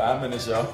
5 minutes, y'all.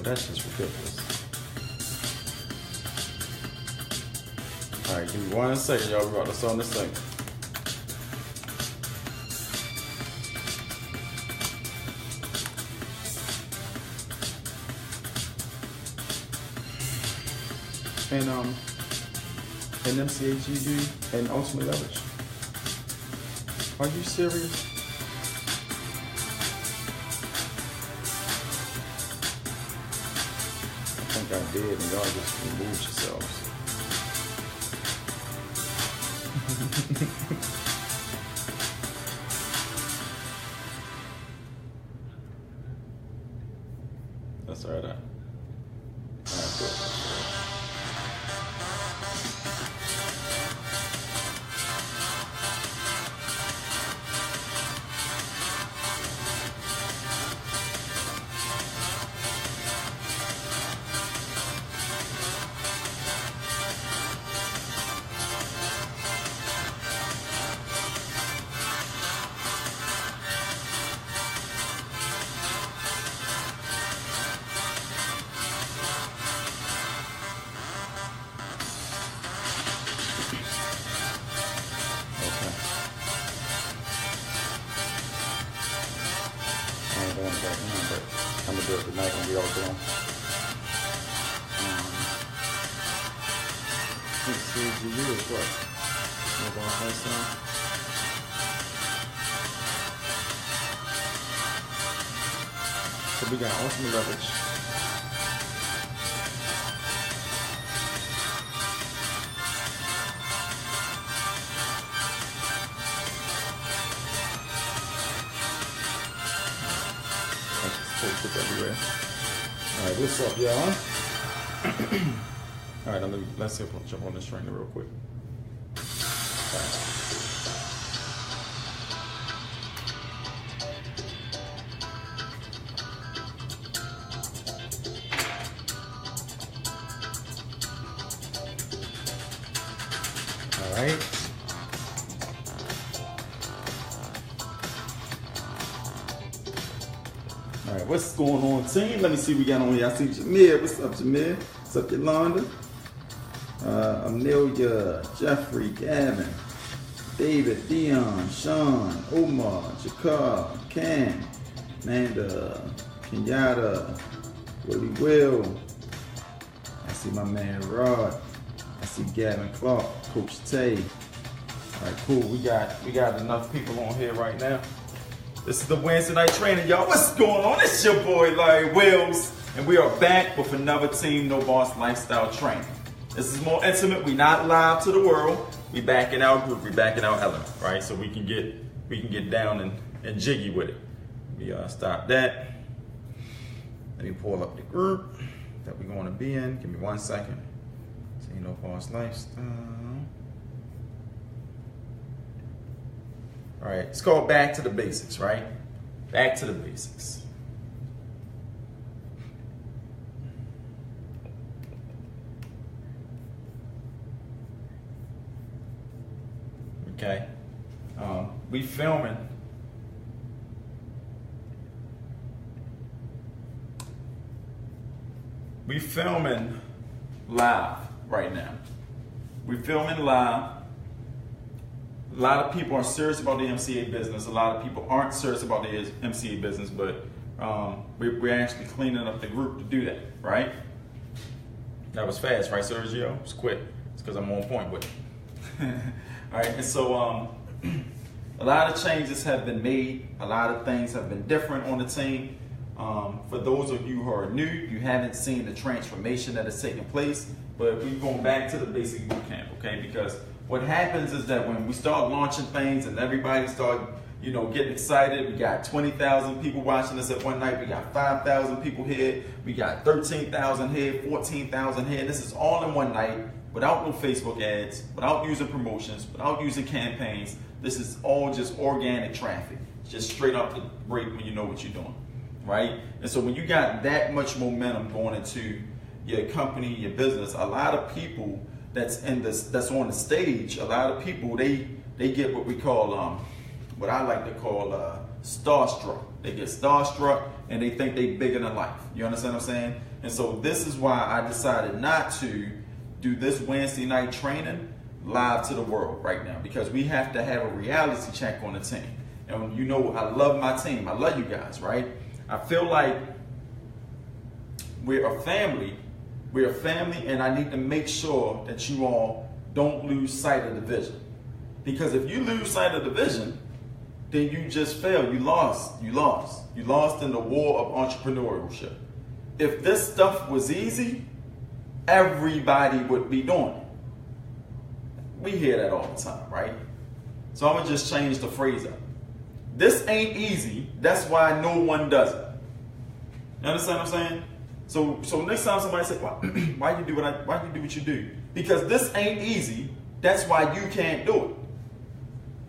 That's just ridiculous. Alright, give me 1 second, y'all. We're about to start on this thing. And MCA GD and ultimate leverage. Are you serious? I think I did, and y'all just removed yourselves. That's all right. All right, cool. I'm gonna do it tonight when we all go. Let's see, GU is what? Mobile high. So we got ultimate leverage. Everywhere. All right, what's up, y'all? All right, let's see if we'll jump on this trainer real quick. All right. All right, what's going on, team? Let me see what we got on here. I see Jameer. What's up, Jameer? What's up, Yolanda? Amelia, Jeffrey, Gavin, David, Dion, Sean, Omar, Jakar, Cam, Amanda, Kenyatta, Willie Will. I see my man Rod. I see Gavin Clark, Coach Tay. All right, cool. We got enough people on here right now. This is the Wednesday night training, y'all. What's going on? It's your boy, Larry Wheelz, and we are back with another Team No Boss Lifestyle training. This is more intimate. We not live to the world. We back in our group. We back in our element, right? So we can get down and jiggy with it. We stop that. Let me pull up the group that we're going to be in. Give me 1 second. Team No Boss Lifestyle. All right, it's called Back to the Basics, right? Back to the basics. Okay, we filming. We filming live right now. We filming live. A lot of people are serious about the MCA business. A lot of people aren't serious about the MCA business, but we're actually cleaning up the group to do that, right? That was fast, right, Sergio? It was quick. It's because I'm on point with it. All right, and so a lot of changes have been made. A lot of things have been different on the team. For those of you who are new, you haven't seen the transformation that has taken place, but we're going back to the basic boot camp, okay? Because what happens is that when we start launching things and everybody start, getting excited, we got 20,000 people watching us at one night, we got 5,000 people here, we got 13,000 here, 14,000 here. This is all in one night without no Facebook ads, without using promotions, without using campaigns. This is all just organic traffic, just straight up the rate when you know what you're doing, right? And so when you got that much momentum going into your company, your business, a lot of people that's on the stage, a lot of people, they get what we call, what I like to call starstruck. They get starstruck and they think they bigger than life. You understand what I'm saying? And so this is why I decided not to do this Wednesday night training live to the world right now, because we have to have a reality check on the team. And I love my team. I love you guys, right? I feel like we're a family. We're a family, and I need to make sure that you all don't lose sight of the vision. Because if you lose sight of the vision, then you just failed. You lost. You lost. You lost in the war of entrepreneurship. If this stuff was easy, everybody would be doing it. We hear that all the time, right? So I'm going to just change the phrase up. This ain't easy. That's why no one does it. You understand what I'm saying? So next time somebody say, why you do what you do? Because this ain't easy. That's why you can't do it.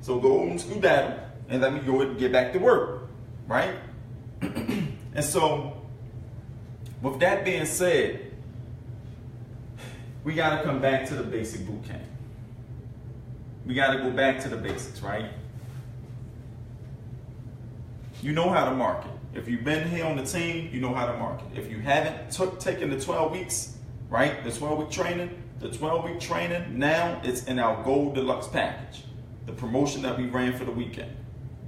So go and skedaddle and let me go and get back to work, right? And so with that being said, we got to come back to the basic boot camp. We got to go back to the basics, right? You know how to market. If you've been here on the team, you know how to market. If you haven't taken the 12 weeks, right? The 12-week training, now it's in our Gold Deluxe package, the promotion that we ran for the weekend.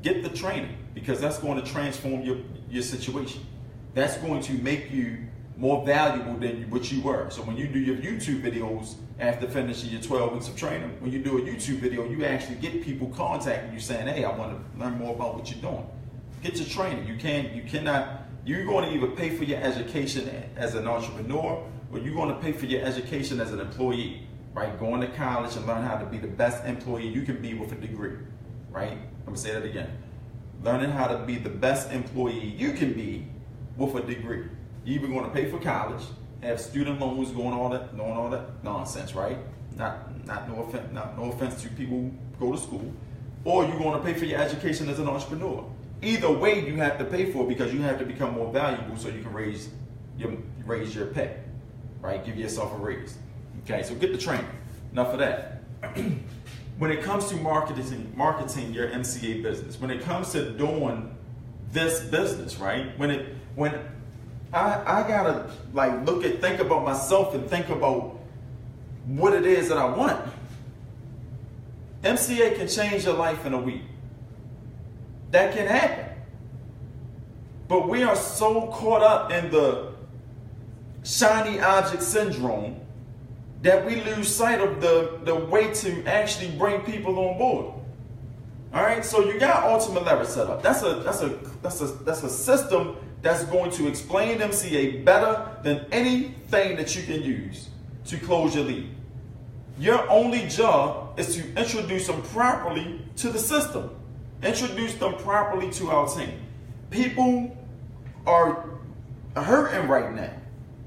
Get the training, because that's going to transform your situation. That's going to make you more valuable than what you were. So when you do your YouTube videos after finishing your 12 weeks of training, when you do a YouTube video, you actually get people contacting you saying, hey, I want to learn more about what you're doing. Get your training. You're going to either pay for your education as an entrepreneur, or you're going to pay for your education as an employee, right? Going to college and learn how to be the best employee you can be with a degree, right? I'm going to say that again. Learning how to be the best employee you can be with a degree. You're either going to pay for college, have student loans, doing all that nonsense, right? No offense to people who go to school, or you're going to pay for your education as an entrepreneur. Either way, you have to pay for it, because you have to become more valuable so you can raise your pay, right? Give yourself a raise. Okay, so get the training. Enough of that. When it comes to marketing your MCA business, when it comes to doing this business, right? When I gotta think about myself and think about what it is that I want. MCA can change your life in a week. That can happen. But we are so caught up in the shiny object syndrome that we lose sight of the way to actually bring people on board. All right, so you got ultimate leverage set up. That's a system that's going to explain MCA better than anything that you can use to close your lead. Your only job is to introduce them properly to the system. Introduce them properly to our team. People are hurting right now,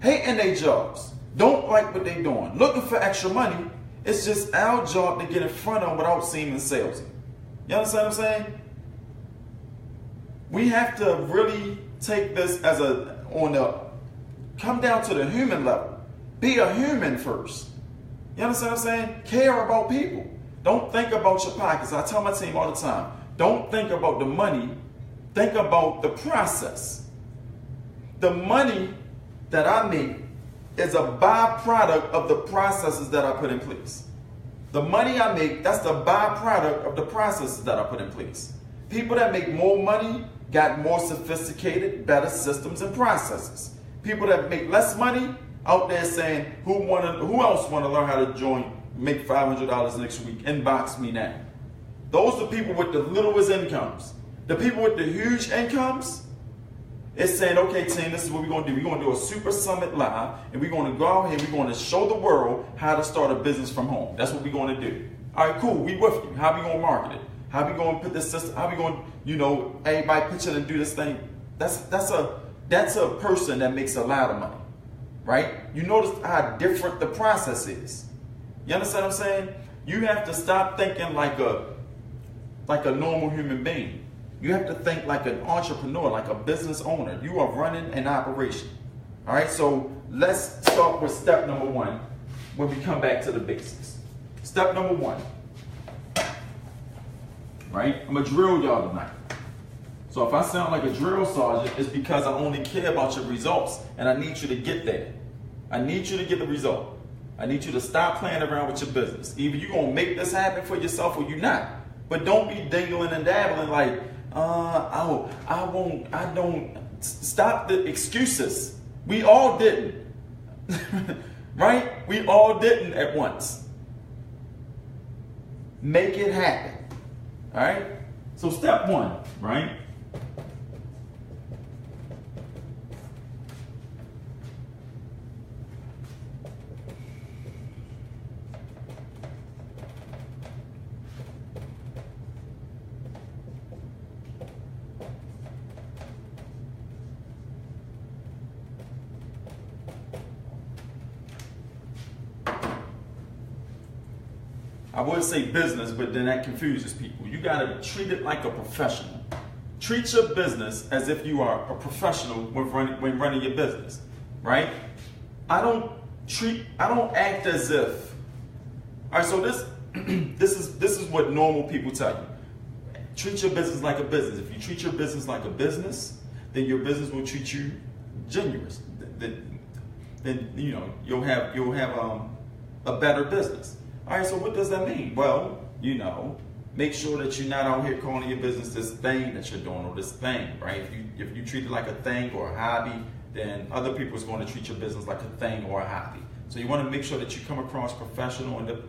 hating their jobs, don't like what they're doing, looking for extra money. It's just our job to get in front of them without seeming salesy. You understand what I'm saying? We have to really take this as come down to the human level. Be a human first. You understand what I'm saying? Care about people. Don't think about your pockets. I tell my team all the time, don't think about the money, think about the process. The money that I make is a byproduct of the processes that I put in place. The money I make, that's the byproduct of the processes that I put in place. People that make more money got more sophisticated, better systems and processes. People that make less money out there saying, who else want to learn how to make $500 next week? Inbox me now. Those are the people with the littlest incomes. The people with the huge incomes, it's saying, okay, team, this is what we're going to do. We're going to do a super summit live, and we're going to go out here and we're going to show the world how to start a business from home. That's what we're going to do. All right, cool. We with you. How we going to market it? How we going to put this system? How we going to, everybody pitch in and do this thing? That's a person that makes a lot of money, right? You notice how different the process is. You understand what I'm saying? You have to stop thinking like a normal human being. You have to think like an entrepreneur, like a business owner. You are running an operation. All right, so let's start with step number one when we come back to the basics. Step number one, right? I'm going to drill y'all tonight. So if I sound like a drill sergeant, it's because I only care about your results, and I need you to get there. I need you to get the result. I need you to stop playing around with your business. Either you're going to make this happen for yourself or you're not. But don't be dingling and dabbling like, I don't. Stop the excuses. We all didn't. Right? We all didn't at once. Make it happen. All right? So step one, right? I would say business, but then that confuses people. You got to treat it like a professional. Treat your business as if you are a professional when running your business, right? I don't act as if. All right, so this is what normal people tell you. Treat your business like a business. If you treat your business like a business, then your business will treat you generous. Then you'll have a better business. All right, so what does that mean? Well, make sure that you're not out here calling your business this thing that you're doing or this thing, right? If you treat it like a thing or a hobby, then other people is going to treat your business like a thing or a hobby. So you want to make sure that you come across professional and the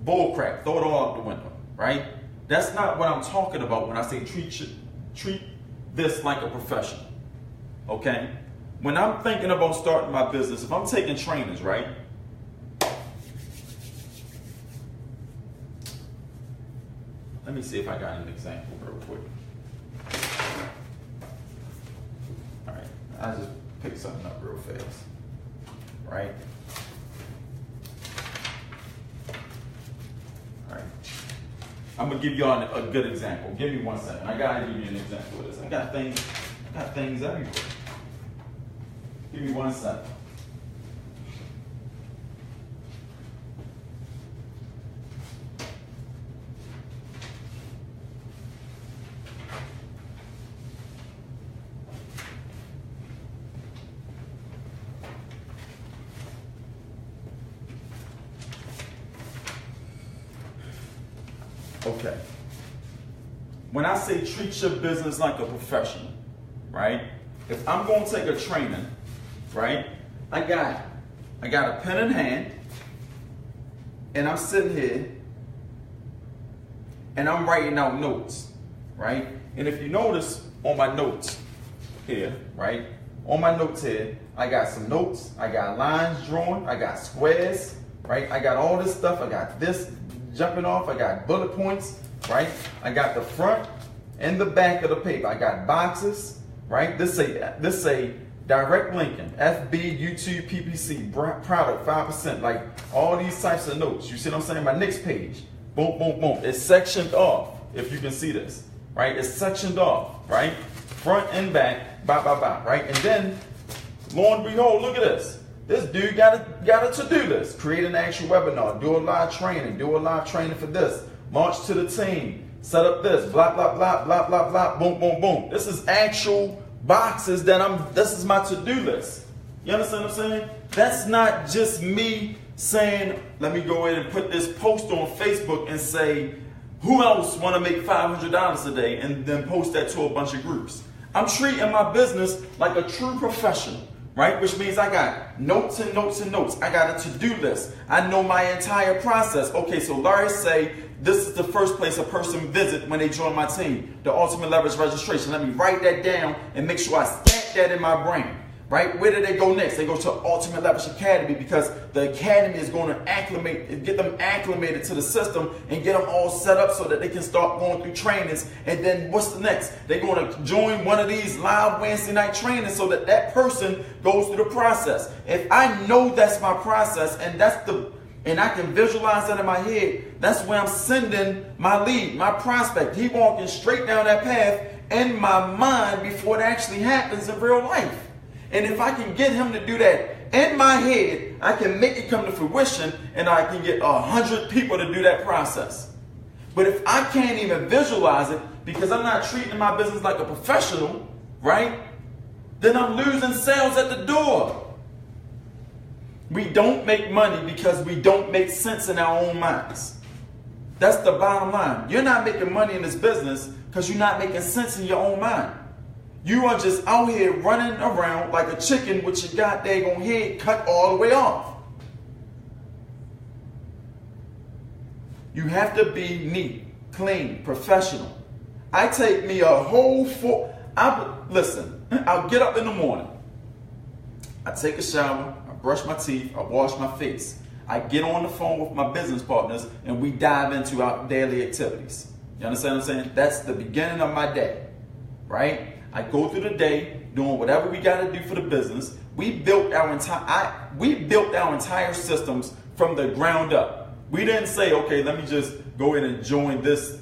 bull crap, throw it all out the window, right? That's not what I'm talking about when I say treat this like a professional, okay? When I'm thinking about starting my business, if I'm taking trainers, right? Let me see if I got an example real quick. All right, I'll just pick something up real fast, right? All right, I'm gonna give y'all a good example. Give me 1 second. I gotta give you an example of this. I got things everywhere. Give me 1 second. Okay. When I say treat your business like a professional, right? If I'm going to take a training, right? I got a pen in hand, and I'm sitting here, and I'm writing out notes, right? And if you notice on my notes here, right? On my notes here, I got some notes, I got lines drawn, I got squares, right? I got all this stuff, I got this jumping off, I got bullet points, right? I got the front and the back of the paper. I got boxes, right? This say direct linking, FB, YouTube, PPC, product 5%, like all these types of notes. You see what I'm saying? My next page, boom, boom, boom. It's sectioned off, if you can see this, right? It's sectioned off, right? Front and back, right? And then, lo and behold, look at this. This dude got a to-do list. Create an actual webinar, do a live training for this, launch to the team, set up this, blah, blah, blah, blah, blah, blah, boom, boom, boom. This is actual boxes this is my to-do list. You understand what I'm saying? That's not just me saying, let me go ahead and put this post on Facebook and say, who else want to make $500 a day, and then post that to a bunch of groups. I'm treating my business like a true professional, right? Which means I got notes and notes and notes. I got a to-do list. I know my entire process. Okay, so Larry say, this is the first place a person visit when they join my team, the Ultimate Leverage Registration. Let me write that down and make sure I stack that in my brain, right? Where do they go next? They go to Ultimate Leverage Academy, because the academy is going to get them acclimated to the system and get them all set up so that they can start going through trainings. And then what's the next? They're going to join one of these live Wednesday night trainings so that that person goes through the process. If I know that's my process and I can visualize that in my head, that's where I'm sending my lead, my prospect. He walking straight down that path in my mind before it actually happens in real life. And if I can get him to do that in my head, I can make it come to fruition, and I can get 100 people to do that process. But if I can't even visualize it because I'm not treating my business like a professional, right? Then I'm losing sales at the door. We don't make money because we don't make sense in our own minds. That's the bottom line. You're not making money in this business because you're not making sense in your own mind. You are just out here running around like a chicken with your goddamn head cut all the way off. You have to be neat, clean, professional. I take me a whole listen, I'll get up in the morning. I take a shower. Brush my teeth, I wash my face. I get on the phone with my business partners and we dive into our daily activities. You understand what I'm saying? That's the beginning of my day, right? I go through the day doing whatever we got to do for the business. We built our entire systems from the ground up. We didn't say, okay, let me just go in and join this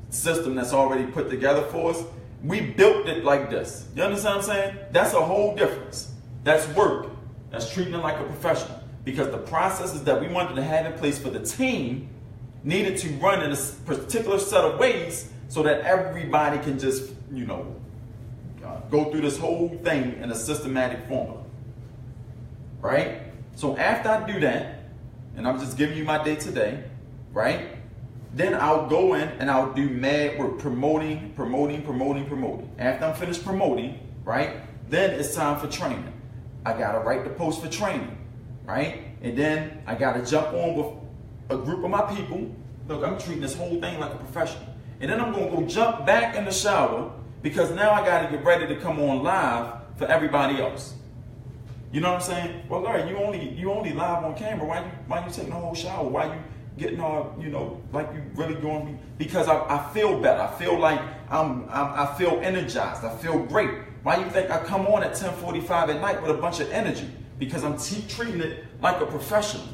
system that's already put together for us. We built it like this. You understand what I'm saying? That's a whole difference. That's work. That's treating it like a professional, because the processes that we wanted to have in place for the team needed to run in a particular set of ways so that everybody can just, go through this whole thing in a systematic formula, right? So after I do that, and I'm just giving you my day today, right? Then I'll go in and I'll do mad work, promoting. After I'm finished promoting, right? Then it's time for training. I gotta write the post for training, right? And then I gotta jump on with a group of my people. Look, I'm treating this whole thing like a professional. And then I'm gonna go jump back in the shower, because now I gotta get ready to come on live for everybody else. You know what I'm saying? Well, Larry, you only live on camera. Why you taking a whole shower? Why you getting all, like you really going? Because I feel better. I feel like I feel energized. I feel great. Why you think I come on at 10:45 at night with a bunch of energy? Because I'm treating it like a professional.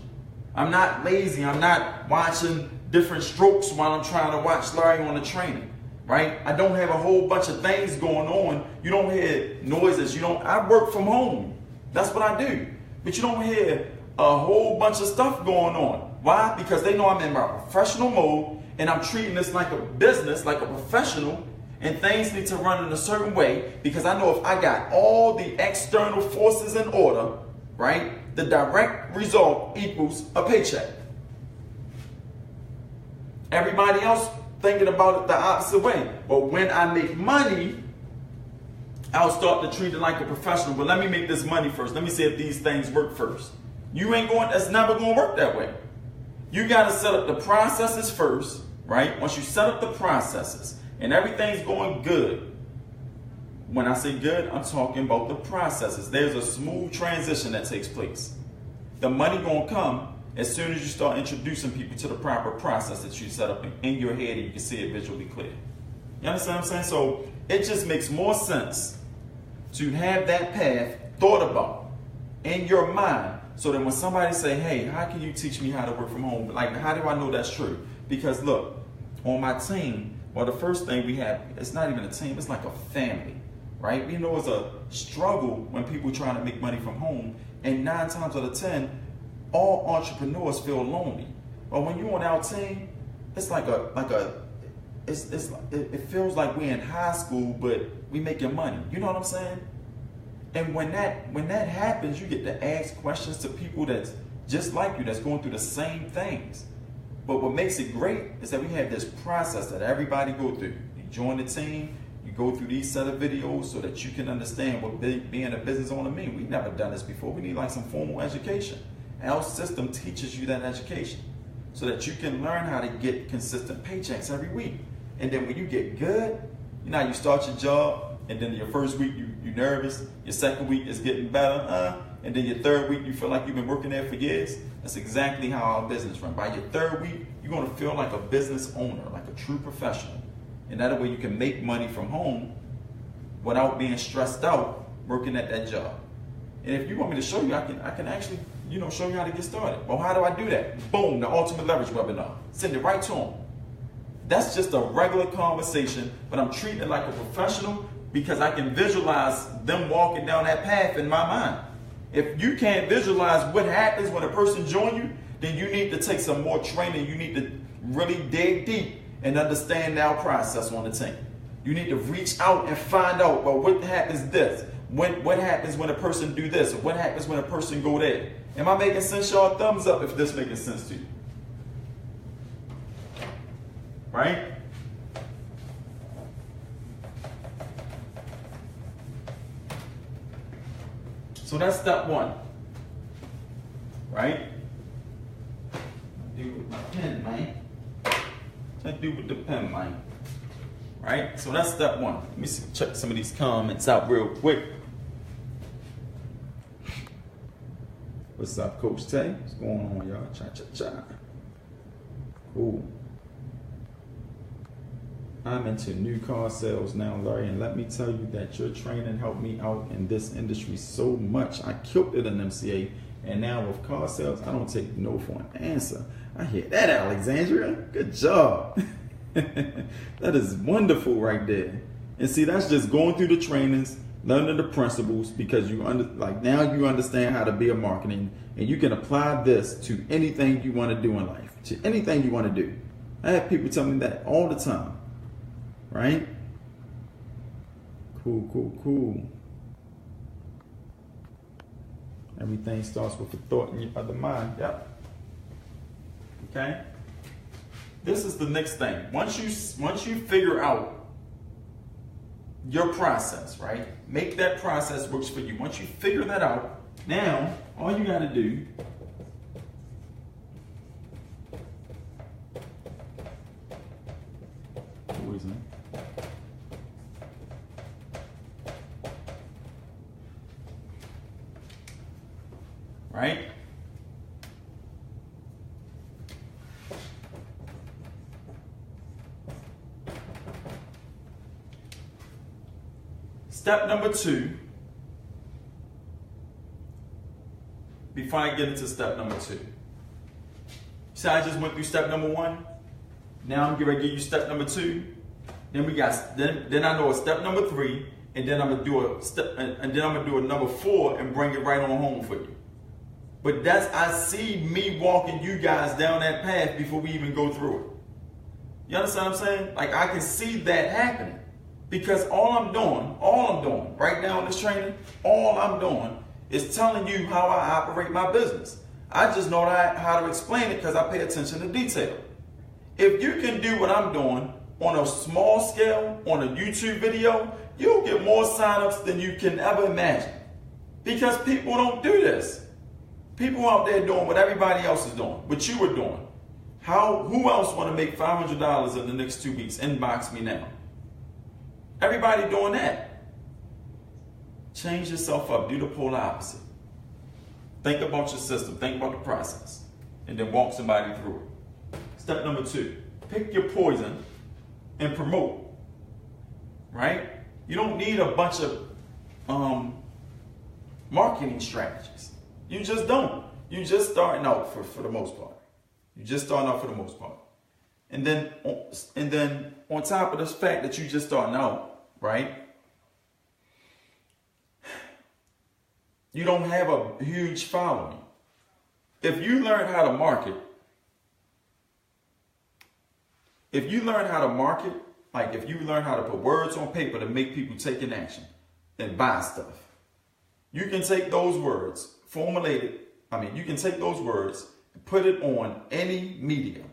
I'm not lazy. I'm not watching different strokes while I'm trying to watch Larry on the training, right? I don't have a whole bunch of things going on. You don't hear noises. I work from home. That's what I do. But you don't hear a whole bunch of stuff going on. Why? Because they know I'm in my professional mode and I'm treating this like a business, like a professional. And things need to run in a certain way, because I know if I got all the external forces in order, right, the direct result equals a paycheck. Everybody else thinking about it the opposite way. But when I make money, I'll start to treat it like a professional. But let me make this money first. Let me see if these things work first. That's never going to work that way. You got to set up the processes first, right? Once you set up the processes and everything's going good, when I say good, I'm talking about the processes. There's a smooth transition that takes place. The money gonna come as soon as you start introducing people to the proper process that you set up in your head and you can see it visually clear. You understand what I'm saying? So it just makes more sense to have that path thought about in your mind, so that when somebody say, hey, how can you teach me how to work from home? Like, how do I know that's true? Because look, on my team, well, the first thing we have, it's not even a team, it's like a family, right? We know it's a struggle when people trying to make money from home, and 9 times out of 10, all entrepreneurs feel lonely. But when you're on our team, it's it feels like we're in high school, but we making money. You know what I'm saying? And when that happens, you get to ask questions to people that's just like you, that's going through the same things. But what makes it great is that we have this process that everybody go through. You join the team, you go through these set of videos so that you can understand what being a business owner means. We've never done this before. We need like some formal education. Our system teaches you that education so that you can learn how to get consistent paychecks every week. And then when you get good, you start your job, and then your first week you're nervous, your second week is getting better, and then your third week you feel like you've been working there for years. That's exactly how our business runs. By your third week, you're going to feel like a business owner, like a true professional. And that way you can make money from home without being stressed out working at that job. And if you want me to show you, I can actually show you how to get started. Well, how do I do that? Boom, the Ultimate Leverage webinar. Send it right to them. That's just a regular conversation, but I'm treating it like a professional because I can visualize them walking down that path in my mind. If you can't visualize what happens when a person joins you, then you need to take some more training. You need to really dig deep and understand our process on the team. You need to reach out and find out, well, what happens this? What happens when a person do this? Or what happens when a person go there? Am I making sense, y'all? Thumbs up if this making sense to you. Right? So that's step 1. Right? I do with my pen, man. I do with the pen, man. Right? So that's step 1. Let me check some of these comments out real quick. What's up, Coach Tay? What's going on, y'all? Cha-cha-cha. Cool. I'm into new car sales now, Larry, and let me tell you that your training helped me out in this industry so much. I killed it in MCA, and now with car sales, I don't take no for an answer. I hear that, Alexandria. Good job. That is wonderful right there. And see, that's just going through the trainings, learning the principles, because now you understand how to be a marketing, and you can apply this to anything you want to do in life, to anything you want to do. I have people tell me that all the time. Right? Cool, cool, cool. Everything starts with a thought in your other mind. Yep. Okay? This is the next thing. Once you figure out your process, right? Make that process works for you. Once you figure that out, now all you got to do right? Step number 2, before I get into step number 2. See, I just went through step number 1. Now I'm going to give you step number 2. Then then I know a step number 3, and then I'm gonna do a number 4 and bring it right on home for you. But I see me walking you guys down that path before we even go through it. You understand what I'm saying? Like, I can see that happening. Because all I'm doing right now in this training, all I'm doing is telling you how I operate my business. I just know how to explain it because I pay attention to detail. If you can do what I'm doing on a small scale, on a YouTube video, you'll get more signups than you can ever imagine. Because people don't do this. People out there doing what everybody else is doing, what you were doing. Who else want to make $500 in the next 2 weeks? Inbox me now. Everybody doing that. Change yourself up. Do the polar opposite. Think about your system. Think about the process. And then walk somebody through it. Step number 2. Pick your poison and promote. Right? You don't need a bunch of marketing strategies. You just don't. You're just starting out for the most part. You're just starting out for the most part. And then on top of this fact that you're just starting out, right? You don't have a huge following. If you learn how to market, like if you learn how to put words on paper to make people take an action and buy stuff, you can take those words, you can take those words and put it on any media.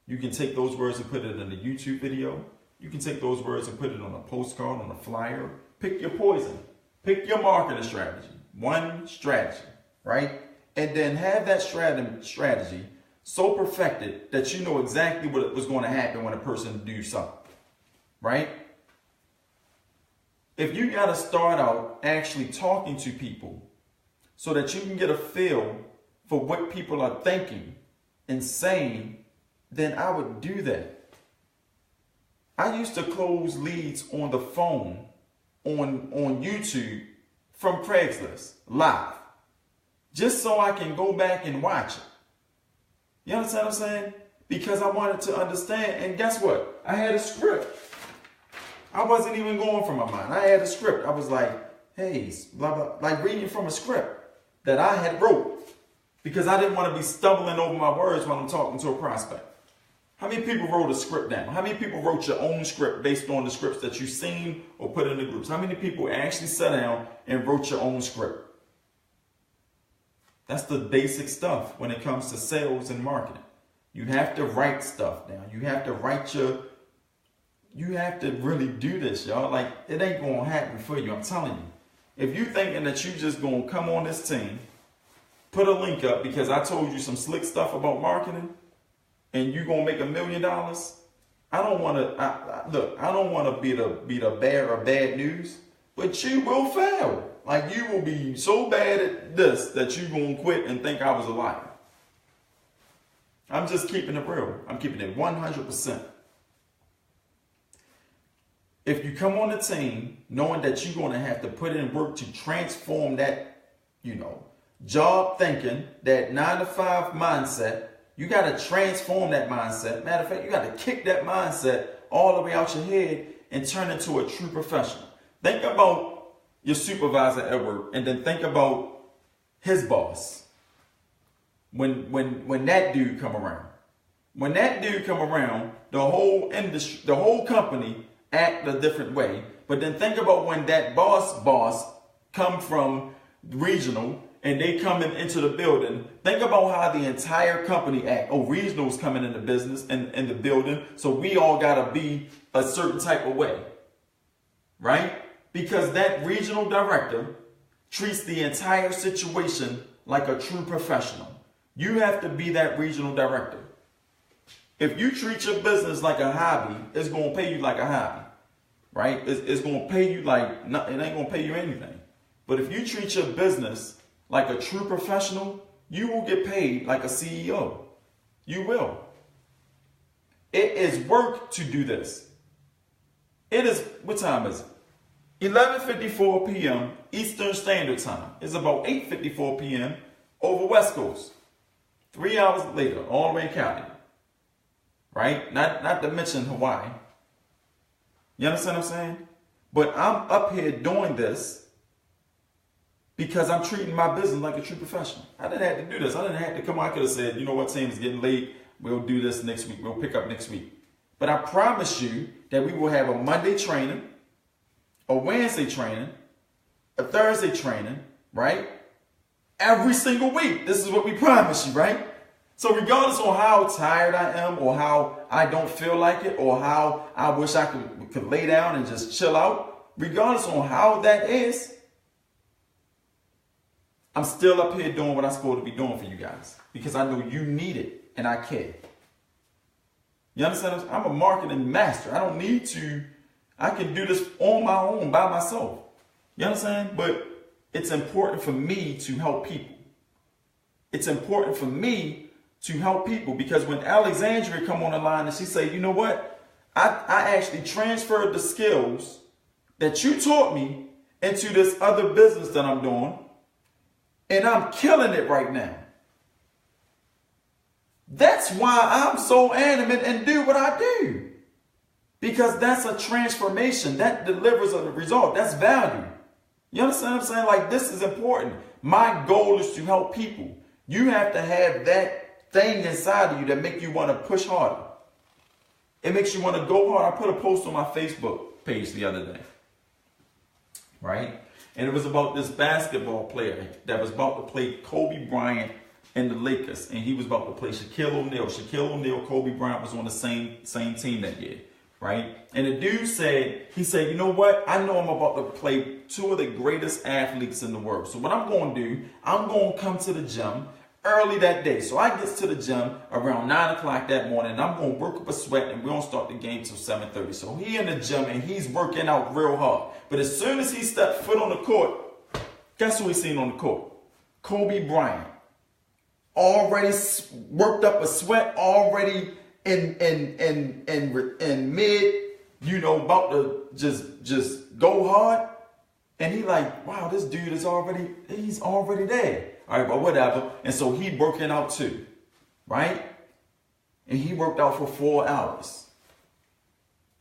You can take those words and put it in a YouTube video. You can take those words and put it on a postcard, on a flyer. Pick your poison. Pick your marketing strategy. One strategy, right? And then have that strategy so perfected that you know exactly what was going to happen when a person do something, right? If you got to start out actually talking to people so that you can get a feel for what people are thinking and saying, then I would do that. I used to close leads on the phone on YouTube from Craigslist live, just so I can go back and watch it. You understand what I'm saying? Because I wanted to understand, and guess what? I had a script. I wasn't even going from my mind. I had a script. I was like, hey, blah, blah, like reading from a script that I had wrote, because I didn't want to be stumbling over my words when I'm talking to a prospect. How many people wrote a script down? How many people wrote your own script based on the scripts that you've seen or put in the groups? How many people actually sat down and wrote your own script? That's the basic stuff when it comes to sales and marketing. You have to write stuff down. You have to really do this, y'all. Like, it ain't going to happen for you. I'm telling you. If you thinking that you just going to come on this team, put a link up because I told you some slick stuff about marketing, and you're going to make $1 million, I don't want to be the bearer of bad news, but you will fail. Like, you will be so bad at this that you're going to quit and think I was a liar. I'm just keeping it real. I'm keeping it 100%. If you come on the team knowing that you're going to have to put in work to transform that, job thinking, that 9-to-5 mindset, you got to transform that mindset. Matter of fact, you got to kick that mindset all the way out your head and turn into a true professional. Think about your supervisor at work, and then think about his boss. When that dude come around. When that dude come around, the whole industry, the whole company act a different way. But then think about when that boss come from regional and they coming into the building. Think about how the entire company act. Oh, regional's coming in the business and in the building, so we all gotta be a certain type of way, right? Because that regional director treats the entire situation like a true professional. You have to be that regional director. If you treat your business like a hobby, it's going to pay you like a hobby, right? It's going to pay you like, it ain't going to pay you anything. But if you treat your business like a true professional, you will get paid like a CEO. You will. It is work to do this. It is, what time is it? 11:54 p.m. Eastern Standard Time. It's about 8:54 p.m. over West Coast. 3 hours later, all the way in Cali. Right? Not to mention Hawaii. You understand what I'm saying? But I'm up here doing this because I'm treating my business like a true professional. I didn't have to do this. I didn't have to come out. I could have said, you know what, team, it's getting late. We'll do this next week. We'll pick up next week. But I promise you that we will have a Monday training, a Wednesday training, a Thursday training, right? Every single week. This is what we promise you, right? So regardless on how tired I am, or how I don't feel like it, or how I wish I could lay down and just chill out, regardless on how that is, I'm still up here doing what I'm supposed to be doing for you guys, because I know you need it and I care. You understand? I'm a marketing master. I don't need to. I can do this on my own by myself. You understand? But it's important for me to help people. It's important for me to help people because when Alexandria come on the line and she say, you know what? I actually transferred the skills that you taught me into this other business that I'm doing, and I'm killing it right now. That's why I'm so animate and do what I do. Because that's a transformation. That delivers a result. That's value. You understand what I'm saying? Like, this is important. My goal is to help people. You have to have that thing inside of you that make you want to push harder. It makes you want to go hard. I put a post on my Facebook page the other day. Right? And it was about this basketball player that was about to play Kobe Bryant and the Lakers. And he was about to play Shaquille O'Neal. Shaquille O'Neal, Kobe Bryant was on the same team that year. Right? And the dude said, you know what? I know I'm about to play two of the greatest athletes in the world. So what I'm going to do, I'm going to come to the gym early that day. So I get to the gym around 9 o'clock that morning, and I'm going to work up a sweat, and we don't start the game till 7:30. So he in the gym, and he's working out real hard. But as soon as he stepped foot on the court, guess who he seen on the court? Kobe Bryant. Already worked up a sweat, already in mid, you know, about to just go hard. And he like, wow, this dude is he's already there. All right, but whatever. And so he working out too, right? And he worked out for 4 hours.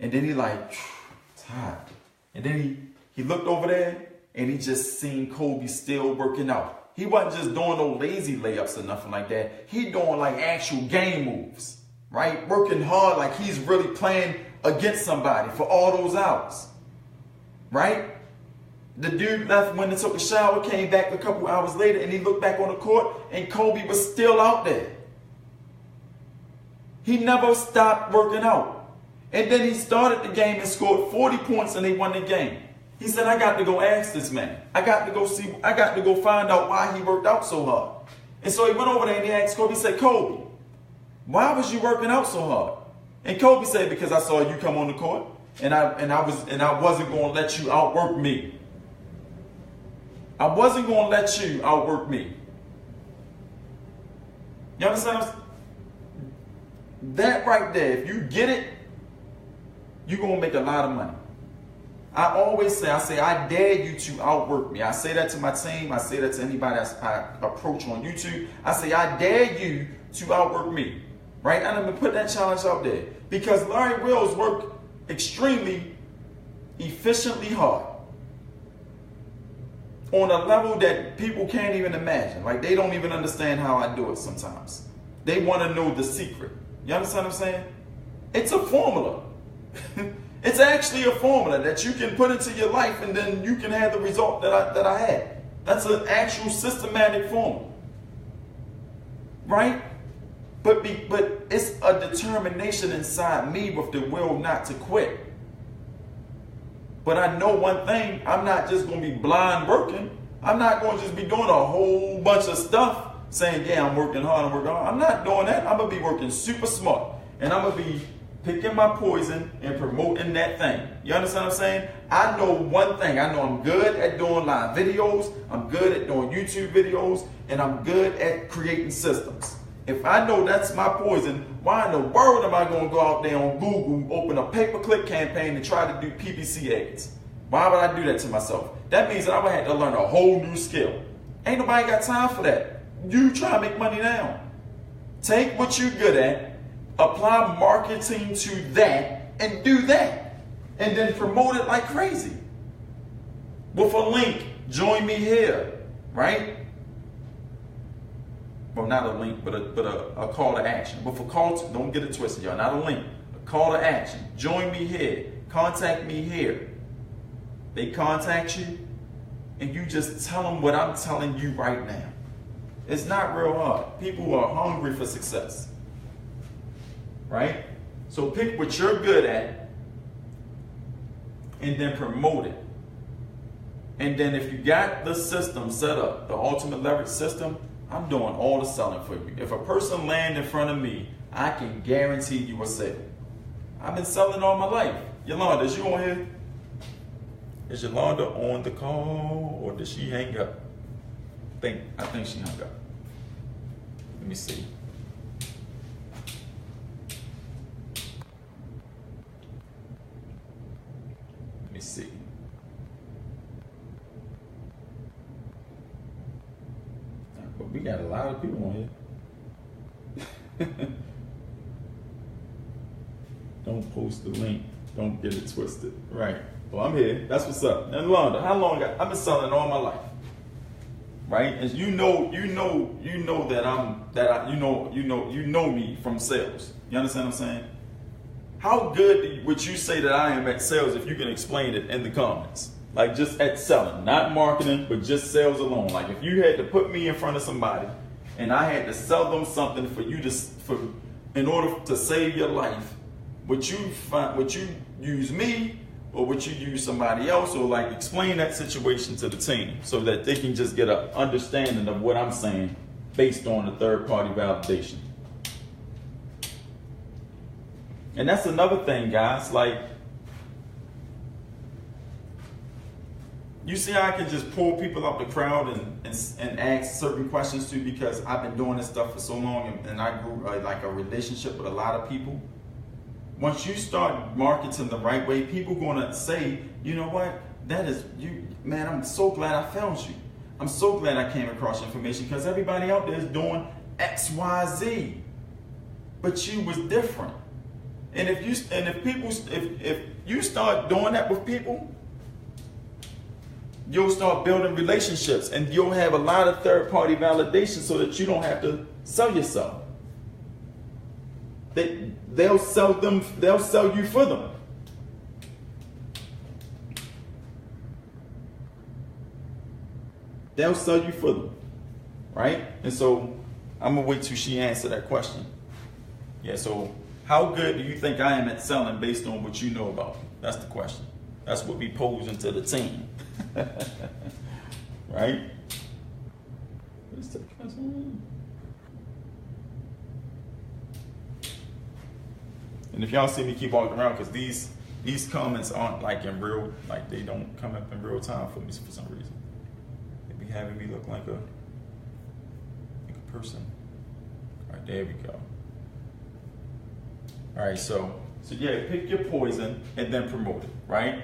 And then he like, tired. And then he looked over there and he just seen Kobe still working out. He wasn't just doing no lazy layups or nothing like that. He doing like actual game moves, right? Working hard like he's really playing against somebody for all those hours, right? The dude left, went and took a shower, came back a couple hours later, and he looked back on the court, and Kobe was still out there. He never stopped working out. And then he started the game and scored 40 points, and they won the game. He said, I got to go ask this man. I got to go find out why he worked out so hard. And so he went over there and he asked Kobe, he said, Kobe, why was you working out so hard? And Kobe said, because I saw you come on the court, and I wasn't going to let you outwork me. I wasn't going to let you outwork me. You understand? That right there, if you get it, you're going to make a lot of money. I always say, I dare you to outwork me. I say that to my team. I say that to anybody I approach on YouTube. I say, I dare you to outwork me. Right? And I'm going to put that challenge out there. Because Larry Wheelz worked extremely efficiently hard. On a level that people can't even imagine. Like, they don't even understand how I do it sometimes. They want to know the secret. You understand what I'm saying? It's a formula. It's actually a formula that you can put into your life, and then you can have the result that I had. That's an actual systematic formula. Right? But it's a determination inside me with the will not to quit. But I know one thing, I'm not just going to be blind working. I'm not going to just be doing a whole bunch of stuff saying, yeah, I'm working hard, I'm not doing that. I'm going to be working super smart. And I'm going to be picking my poison and promoting that thing. You understand what I'm saying? I know one thing. I know I'm good at doing live videos. I'm good at doing YouTube videos. And I'm good at creating systems. If I know that's my poison, why in the world am I going to go out there on Google, open a pay-per-click campaign and try to do PPC ads? Why would I do that to myself? That means that I would have to learn a whole new skill. Ain't nobody got time for that. You try to make money now. Take what you're good at, apply marketing to that, and do that. And then promote it like crazy. With a link, join me here, right? Well, not a link, but a call to action. But for call to, don't get it twisted, y'all. Not a link, a call to action. Join me here. Contact me here. They contact you, and you just tell them what I'm telling you right now. It's not real hard. People are hungry for success, right? So pick what you're good at, and then promote it. And then if you got the system set up, the ultimate leverage system, I'm doing all the selling for you. If a person lands in front of me, I can guarantee you a sale. I've been selling all my life. Yolanda, is you on here? Is Yolanda on the call or did she hang up? I think she hung up. Let me see. Let me see. But we got a lot of people on here. Don't post the link. Don't get it twisted. Right. Well, I'm here. That's what's up. And Yolanda, how long? I've been selling all my life. Right? And you know that you know me from sales. You understand what I'm saying? How good would you say that I am at sales if you can explain it in the comments? Like just at selling, not marketing, but just sales alone. Like if you had to put me in front of somebody and I had to sell them something in order to save your life, would you use me or would you use somebody else, or like explain that situation to the team so that they can just get an understanding of what I'm saying based on the third party validation. And that's another thing, guys, like you see how I can just pull people out the crowd and ask certain questions to, because I've been doing this stuff for so long and I grew like a relationship with a lot of people. Once you start marketing the right way, people gonna say, you know what, that is you, man, I'm so glad I found you. I'm so glad I came across your information, because everybody out there is doing X, Y, Z. But you was different. And if you start doing that with people, you'll start building relationships and you'll have a lot of third-party validation so that you don't have to sell yourself. They'll sell you for them. They'll sell you for them, right? And so I'm gonna wait till she answers that question. Yeah, so how good do you think I am at selling based on what you know about me? That's the question. That's what we posing to the team. Right? And if y'all see me keep walking around, because these comments aren't like in real, like they don't come up in real time for me for some reason. They be having me look like a person. All right, there we go. All right, so yeah, pick your poison and then promote it, right?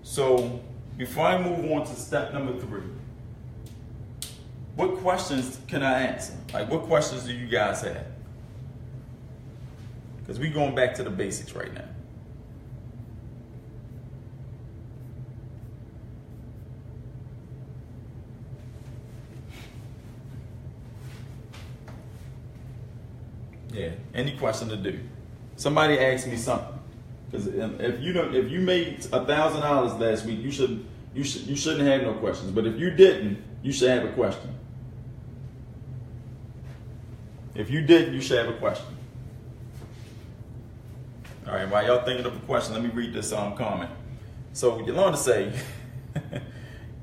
So before I move on to step number 3, what questions can I answer? Like, what questions do you guys have? Because we're going back to the basics right now. Yeah, any question to do. Somebody asked me something. Because if you made $1,000 last week, you shouldn't have no questions. But if you didn't, you should have a question. If you didn't, you should have a question. All right, while y'all thinking of a question, let me read this comment. So Yolanda say,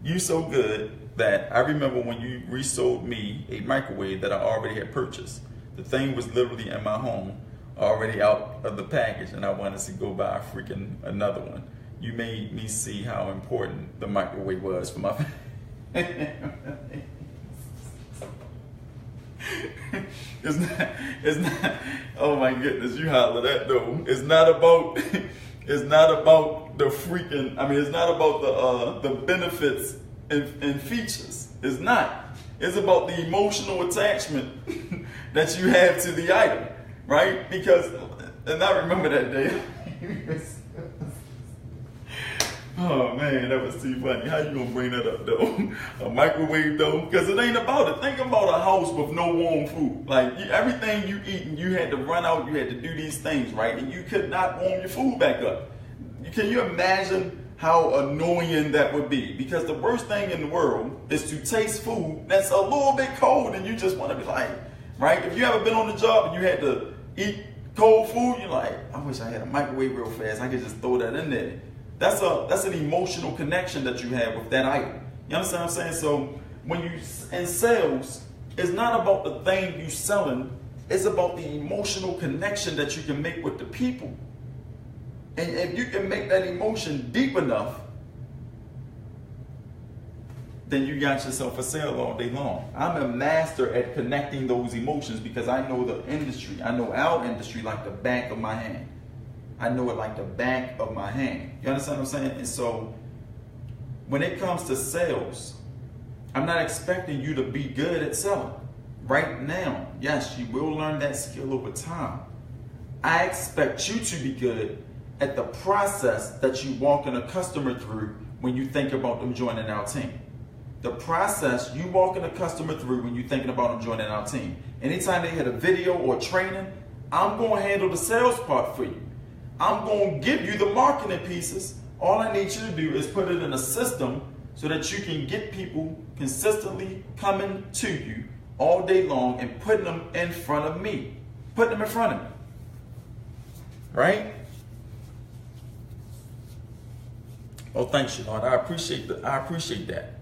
you so good that I remember when you resold me a microwave that I already had purchased. The thing was literally in my home, already out of the package, and I wanted to go buy another one. You made me see how important the microwave was for my family. It's not, oh my goodness, you holler that though. It's not about the benefits and features. It's not. It's about the emotional attachment that you have to the item, right? Because, and I remember that day. Oh man, that was too funny. How you gonna bring that up though? A microwave though? Because it ain't about it. Think about a house with no warm food. Like everything you eat, and you had to run out, you had to do these things, right? And you could not warm your food back up. Can you imagine how annoying that would be? Because the worst thing in the world is to taste food that's a little bit cold and you just want to be like, right? If you ever been on the job and you had to eat cold food, you're like, I wish I had a microwave real fast. I could just throw that in there. That's an emotional connection that you have with that item. You understand what I'm saying? So when you in sales, it's not about the thing you selling. It's about the emotional connection that you can make with the people. And if you can make that emotion deep enough, then you got yourself a sale all day long. I'm a master at connecting those emotions because I know the industry. I know our industry like the back of my hand. I know it like the back of my hand. You understand what I'm saying? And so when it comes to sales, I'm not expecting you to be good at selling. Right now, yes, you will learn that skill over time. I expect you to be good at the process that you walking a customer through when you think about them joining our team. The process you walking a customer through when you're thinking about them joining our team. Anytime they hit a video or training, I'm going to handle the sales part for you. I'm going to give you the marketing pieces. All I need you to do is put it in a system so that you can get people consistently coming to you all day long and putting them in front of me. Putting them in front of me. Right? Oh, thanks, Shalon. I appreciate that.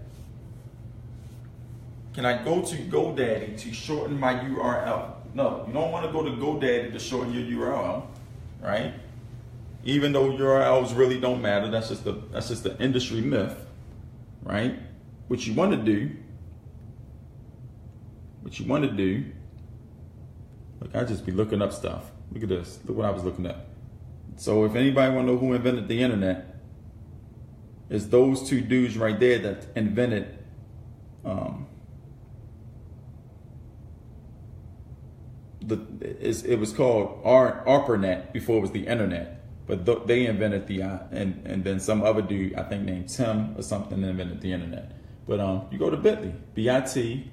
Can I go to GoDaddy to shorten my URL? No, you don't want to go to GoDaddy to shorten your URL, right? Even though URLs really don't matter, that's just the industry myth, right? What you want to do, look, I just be looking up stuff. Look at this. Look what I was looking at. So if anybody want to know who invented the internet, it's those two dudes right there that invented it was called ARPANET before it was the internet, but they invented the and then some other dude, I think named Tim or something, invented the internet. But you go to bit.ly, bit.ly,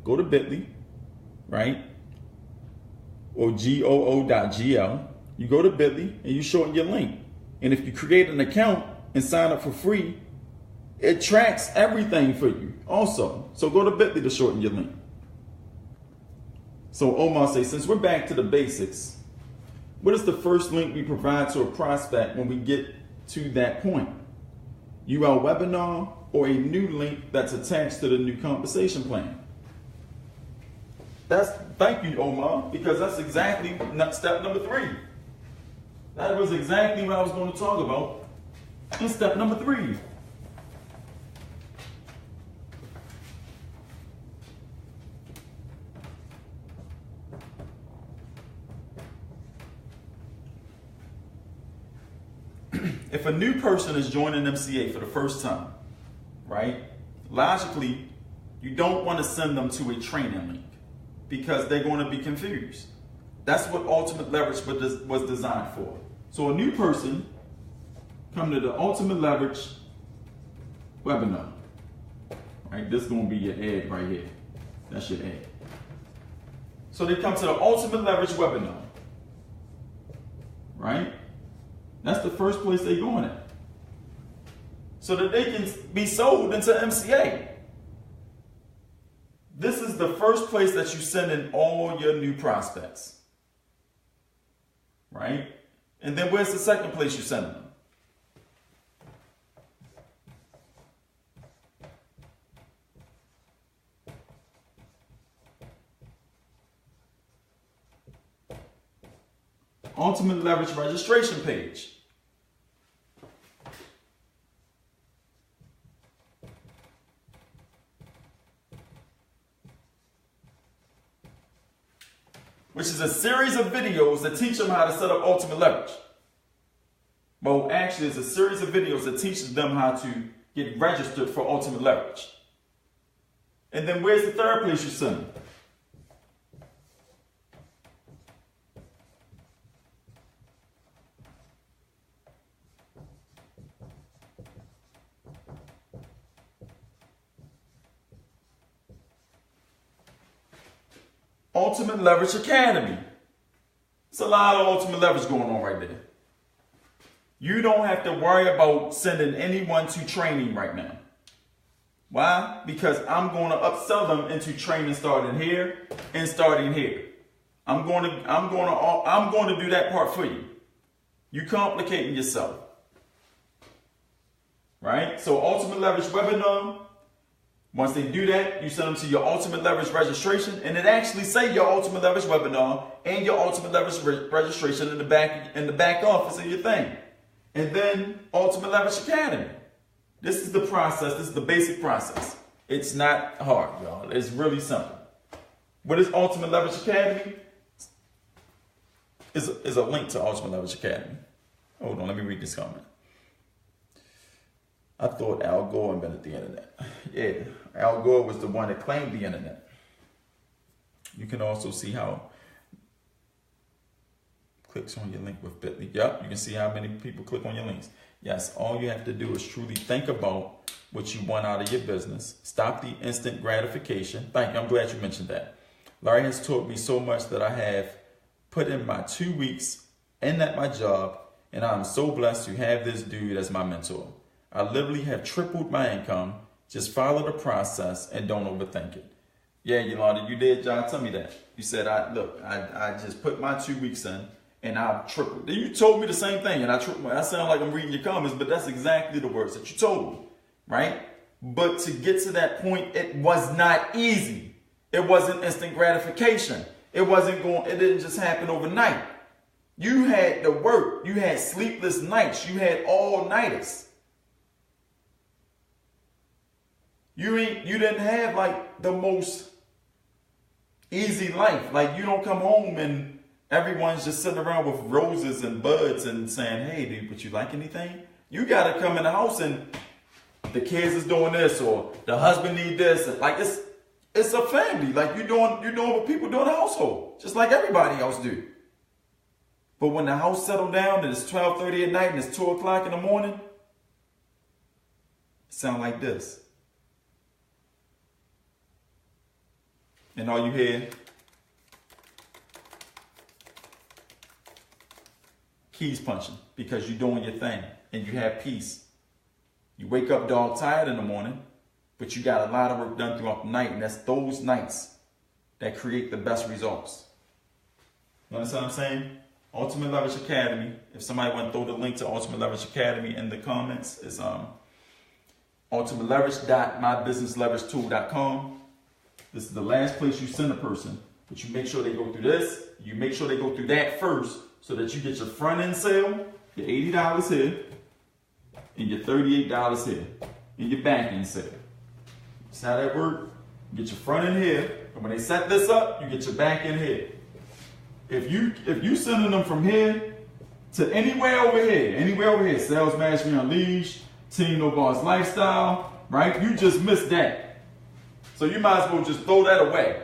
go to bit.ly, right? Or goo.gl. You go to bit.ly and you shorten your link. And if you create an account and sign up for free, it tracks everything for you also. So go to bit.ly to shorten your link. So Omar says, since we're back to the basics, what is the first link we provide to a prospect when we get to that point? UL webinar or a new link that's attached to the new compensation plan? Thank you, Omar, because that's exactly step number 3. That was exactly what I was going to talk about in step number 3. If a new person is joining MCA for the first time, right, logically, you don't want to send them to a training link because they're going to be confused. That's what Ultimate Leverage was designed for. So a new person come to the Ultimate Leverage webinar. Right, this is going to be your ad right here. That's your ad. So they come to the Ultimate Leverage webinar. Right? That's the first place they're going at. So that they can be sold into MCA. This is the first place that you send in all your new prospects. Right? And then where's the second place you send them? Ultimate Leverage registration page. Which is a series of videos that teach them how to set up Ultimate Leverage. Well, actually, it's a series of videos that teaches them how to get registered for Ultimate Leverage. And then where's the third place you send them? Ultimate Leverage Academy. It's a lot of Ultimate Leverage going on right there. You don't have to worry about sending anyone to training right now. Why? Because I'm going to upsell them into training starting here and starting here. I'm going to do that part for you. You're complicating yourself. right? So Ultimate Leverage webinar, once they do that, you send them to your Ultimate Leverage registration, and it actually say your Ultimate Leverage webinar and your Ultimate Leverage registration in the back office of your thing. And then Ultimate Leverage Academy. This is the process. This is the basic process. It's not hard, y'all. It's really simple. What is Ultimate Leverage Academy? Is a link to Ultimate Leverage Academy. Hold on, let me read this comment. I thought Al Gore invented the internet. Yeah, Al Gore was the one that claimed the internet. You can also see how clicks on your link with Bitly. Yep, you can see how many people click on your links. Yes, all you have to do is truly think about what you want out of your business. Stop the instant gratification. Thank you. I'm glad you mentioned that. Larry has taught me so much that I have put in my 2 weeks in at my job, and I'm so blessed to have this dude as my mentor. I literally have tripled my income. Just follow the process and don't overthink it. Yeah, Yolanda, you did, John. Tell me that. You said, I just put my 2 weeks in and I've tripled. You told me the same thing, and I sound like I'm reading your comments, but that's exactly the words that you told me, right? But to get to that point, it was not easy. It wasn't instant gratification. It didn't just happen overnight. You had to work. You had sleepless nights. You had all-nighters. You didn't have like the most easy life. Like, you don't come home and everyone's just sitting around with roses and buds and saying, hey, dude, but you like anything? You got to come in the house and the kids is doing this, or the husband need this. And like, it's a family. Like, you're doing what people do in the household, just like everybody else do. But when the house settled down and it's 12:30 at night and it's 2 o'clock in the morning, it sound like this. And all you hear, keys punching, because you're doing your thing and you have peace. You wake up dog tired in the morning, but you got a lot of work done throughout the night, and that's those nights that create the best results. You understand what I'm saying? Ultimate Leverage Academy. If somebody want to throw the link to Ultimate Leverage Academy in the comments, it's ultimateleverage.mybusinessleveragetools.com. This is the last place you send a person, but you make sure they go through this. You make sure they go through that first, so that you get your front end sale, your $80 here, and your $38 here, and your back end sale. That's how that works. You get your front end here, and when they set this up, you get your back end here. If you sending them from here to anywhere over here, Sales Mastery Unleashed, Team No Boss Lifestyle, right? You just missed that. So you might as well just throw that away.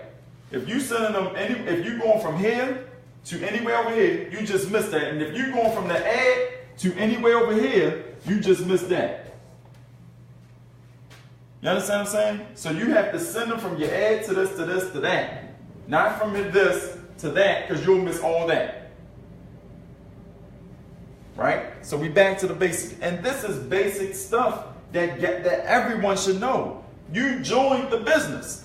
If you sending them if you going from here to anywhere over here, you just missed that. And if you're going from the ad to anywhere over here, you just missed that. You understand what I'm saying? So you have to send them from your ad to this, to this, to that. Not from this to that, because you'll miss all that. Right? So we back to the basics. And this is basic stuff that everyone should know. You joined the business.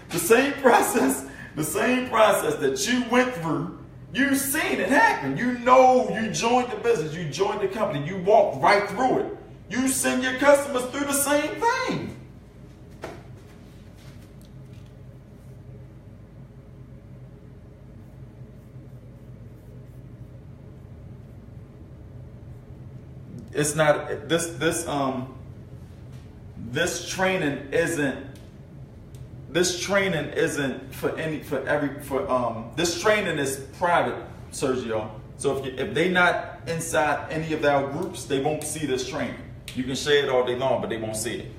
the same process that you went through, you've seen it happen. You know you joined the business, you joined the company, you walked right through it. You send your customers through the same thing. It's not this training isn't this training is private, Sergio. So if they not inside any of our groups, they won't see this training. You can share it all day long, but they won't see it.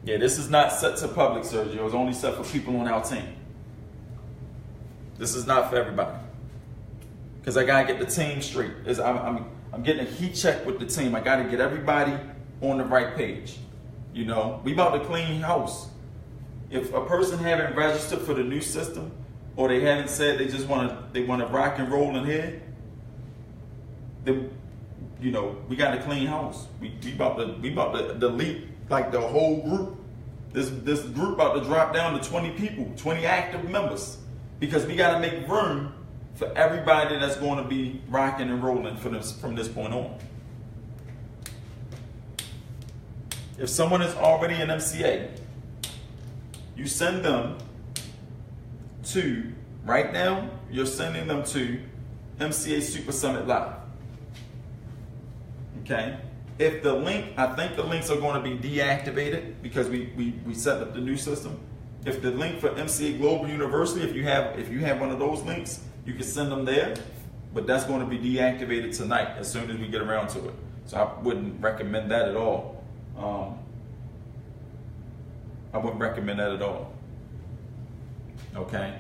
Yeah, this is not set to public, Sergio. It's only set for people on our team. This is not for everybody. Because I gotta get the team straight. I'm getting a heat check with the team. I gotta get everybody on the right page. You know, we about to clean house. If a person haven't registered for the new system, or they haven't said they want to rock and roll in here, then, you know, we got to clean house. We about to delete like the whole group. This group about to drop down to 20 people, 20 active members, because we got to make room for everybody that's going to be rocking and rolling from this point on. if someone is already an MCA, you send them to, right now, you're sending them to MCA Super Summit Live. Okay? If the link, I think the links are going to be deactivated because we set up the new system. If the link for MCA Global University, if you have one of those links, you can send them there, but that's going to be deactivated tonight as soon as we get around to it. So I wouldn't recommend that at all. I wouldn't recommend that at all. Okay.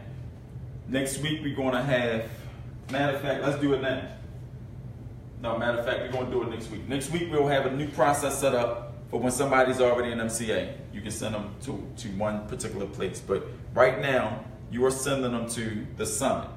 Next week we're going to have, matter of fact, let's do it now. No, matter of fact, we're going to do it next week. Next week we'll have a new process set up for when somebody's already an MCA. You can send them to one particular place. But right now, you are sending them to the summit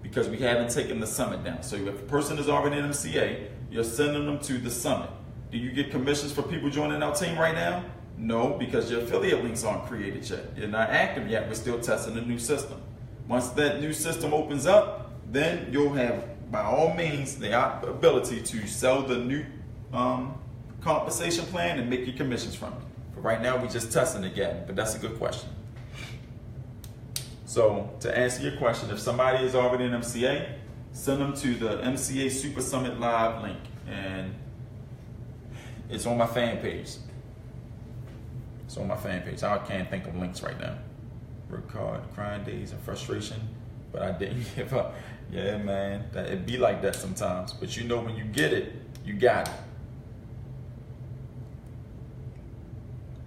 because we haven't taken the summit down. So if a person is already an MCA, you're sending them to the summit. Do you get commissions for people joining our team right now? No, because your affiliate links aren't created yet. They're not active yet. We're still testing the new system. Once that new system opens up, then you'll have, by all means, the ability to sell the new compensation plan and make your commissions from it. But right now, we're just testing again, but that's a good question. So to answer your question, if somebody is already an MCA, send them to the MCA Super Summit Live link, and it's on my fan page. It's on my fan page. I can't think of links right now. Work hard, crying days and frustration, but I didn't give up. Yeah, man, it be like that sometimes. But you know when you get it, you got it.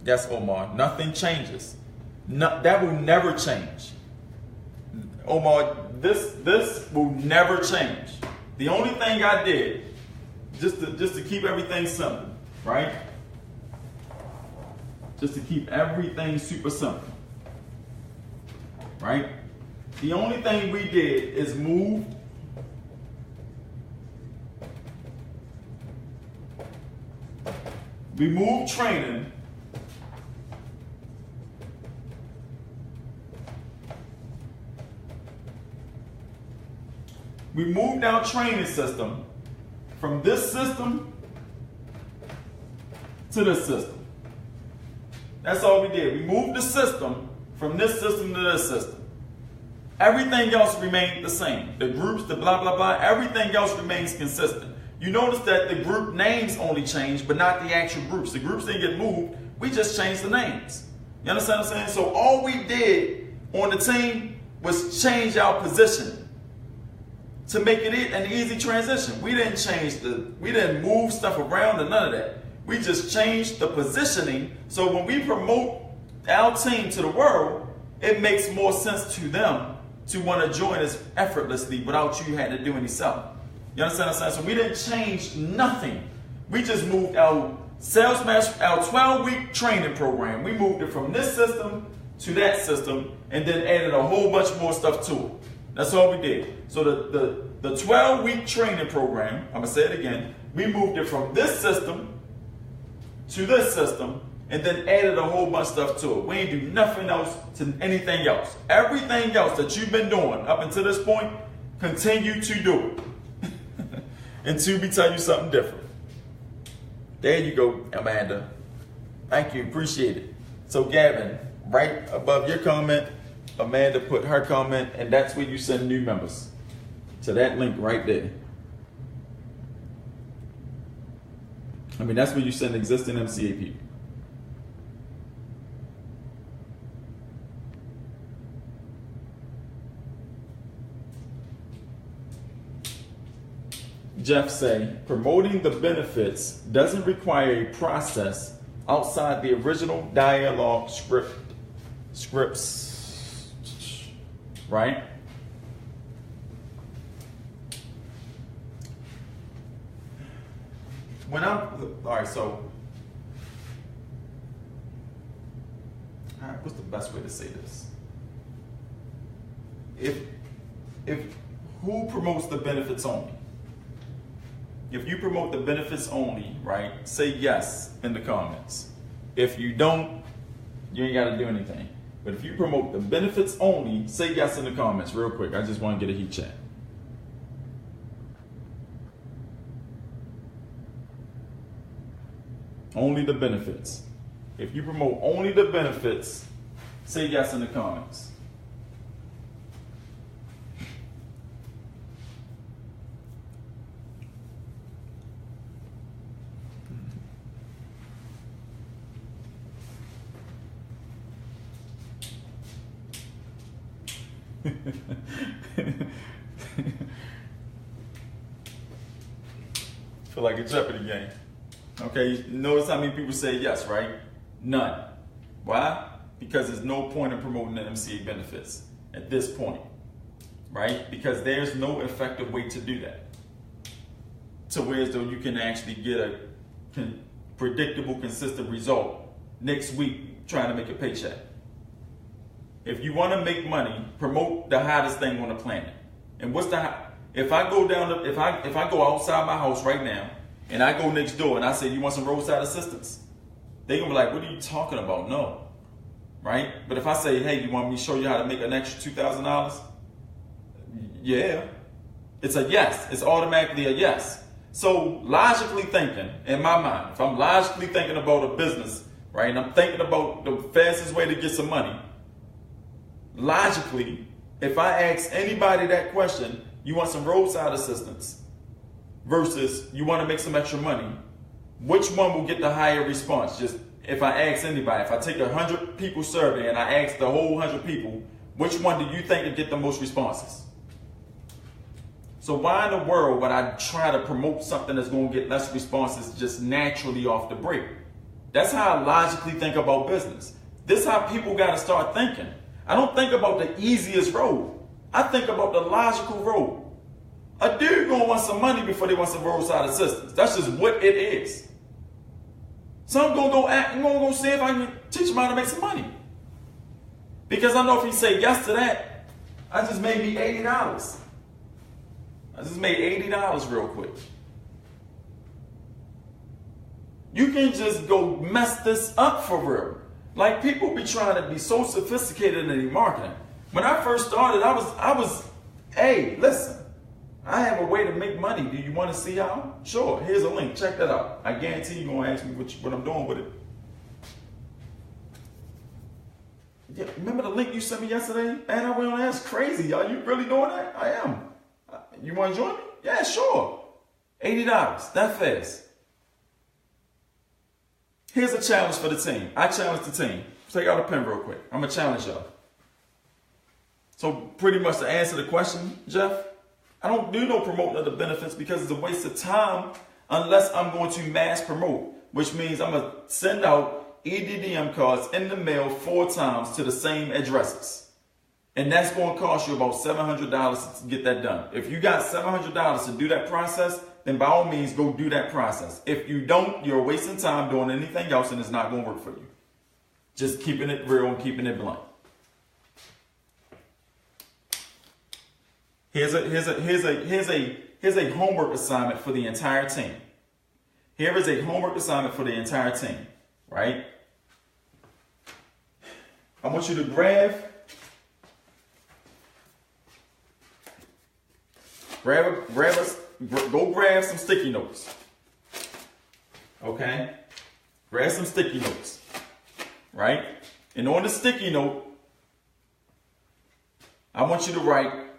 Yes, Omar, nothing changes. No, that will never change. Omar, this will never change. The only thing I did, just to keep everything simple, right? Just to keep everything super simple, right? The only thing we did is move training we moved our training system from this system to this system. That's all we did. We moved the system from this system to this system. Everything else remained the same. The groups, the blah, blah, blah, everything else remains consistent. You notice that the group names only changed, but not the actual groups. The groups didn't get moved. We just changed the names. You understand what I'm saying? So all we did on the team was change our position to make it an easy transition. We didn't move stuff around or none of that. We just changed the positioning, so when we promote our team to the world, it makes more sense to them to want to join us effortlessly without you having to do any selling. You understand what I'm saying? So we didn't change nothing. We just moved our sales master, our 12-week training program. We moved it from this system to that system and then added a whole bunch more stuff to it. That's all we did. So the 12-week training program, I'm going to say it again, we moved it from this system to this system, and then added a whole bunch of stuff to it. We ain't do nothing else to anything else. Everything else that you've been doing up until this point, continue to do it. Until we tell you something different. There you go, Amanda. Thank you, appreciate it. So Gavin, right above your comment, Amanda put her comment, and that's where you send new members. To that link right there. I mean, that's where you send existing MCA people. Jeff say, promoting the benefits doesn't require a process outside the original dialogue scripts, right? All right, so, what's the best way to say this? If who promotes the benefits only? If you promote the benefits only, right, say yes in the comments. If you don't, you ain't got to do anything. But if you promote the benefits only, say yes in the comments real quick. I just want to get a heat check. Only the benefits. If you promote only the benefits, say yes in the comments. Feel like a Jeopardy game. Okay, notice how many people say yes, right? None. Why? Because there's no point in promoting the MCA benefits at this point, right? Because there's no effective way to do that. To where as though you can actually get a predictable, consistent result next week trying to make a paycheck. If you want to make money, promote the hottest thing on the planet. And what's the if I go down if I go outside my house right now and I go next door and I say, you want some roadside assistance? They're gonna be like, what are you talking about? No. Right? But if I say, hey, you want me to show you how to make an extra $2,000? Yeah. It's a yes. It's automatically a yes. So logically thinking, in my mind, if I'm logically thinking about a business, right, and I'm thinking about the fastest way to get some money, logically, if I ask anybody that question, you want some roadside assistance versus you want to make some extra money, which one will get the higher response? Just if I ask anybody, if I take 100 people survey and I ask the whole 100 people, which one do you think will get the most responses? So why in the world would I try to promote something that's going to get less responses just naturally off the break? That's how I logically think about business. This is how people got to start thinking. I don't think about the easiest road. I think about the logical road. A dude gonna want some money before they want some roadside assistance. That's just what it is. So I'm gonna go see if I can teach him how to make some money. Because I know if he say yes to that, I just made me $80. I just made $80 real quick. You can just go mess this up for real. Like people be trying to be so sophisticated in their marketing. When I first started, I was, hey, listen, I have a way to make money. Do you want to see how? Sure, here's a link. Check that out. I guarantee you're going to ask me what I'm doing with it. Yeah, remember the link you sent me yesterday? And I went on, that's crazy. Are you really doing that? I am. You want to join me? Yeah, sure. $80, that fast. Here's a challenge for the team. I challenge the team. Take out a pen real quick. I'm going to challenge y'all. So pretty much to answer the question, Jeff, I don't do no promoting of the benefits because it's a waste of time unless I'm going to mass promote, which means I'm going to send out EDDM cards in the mail 4 times to the same addresses. And that's going to cost you about $700 to get that done. If you got $700 to do that process, then by all means, go do that process. If you don't, you're wasting time doing anything else and it's not going to work for you. Just keeping it real and keeping it blunt. Here's a homework assignment for the entire team. Here is a homework assignment for the entire team, right? I want you to go grab some sticky notes. Okay? Grab some sticky notes, right? And on the sticky note, I want you to write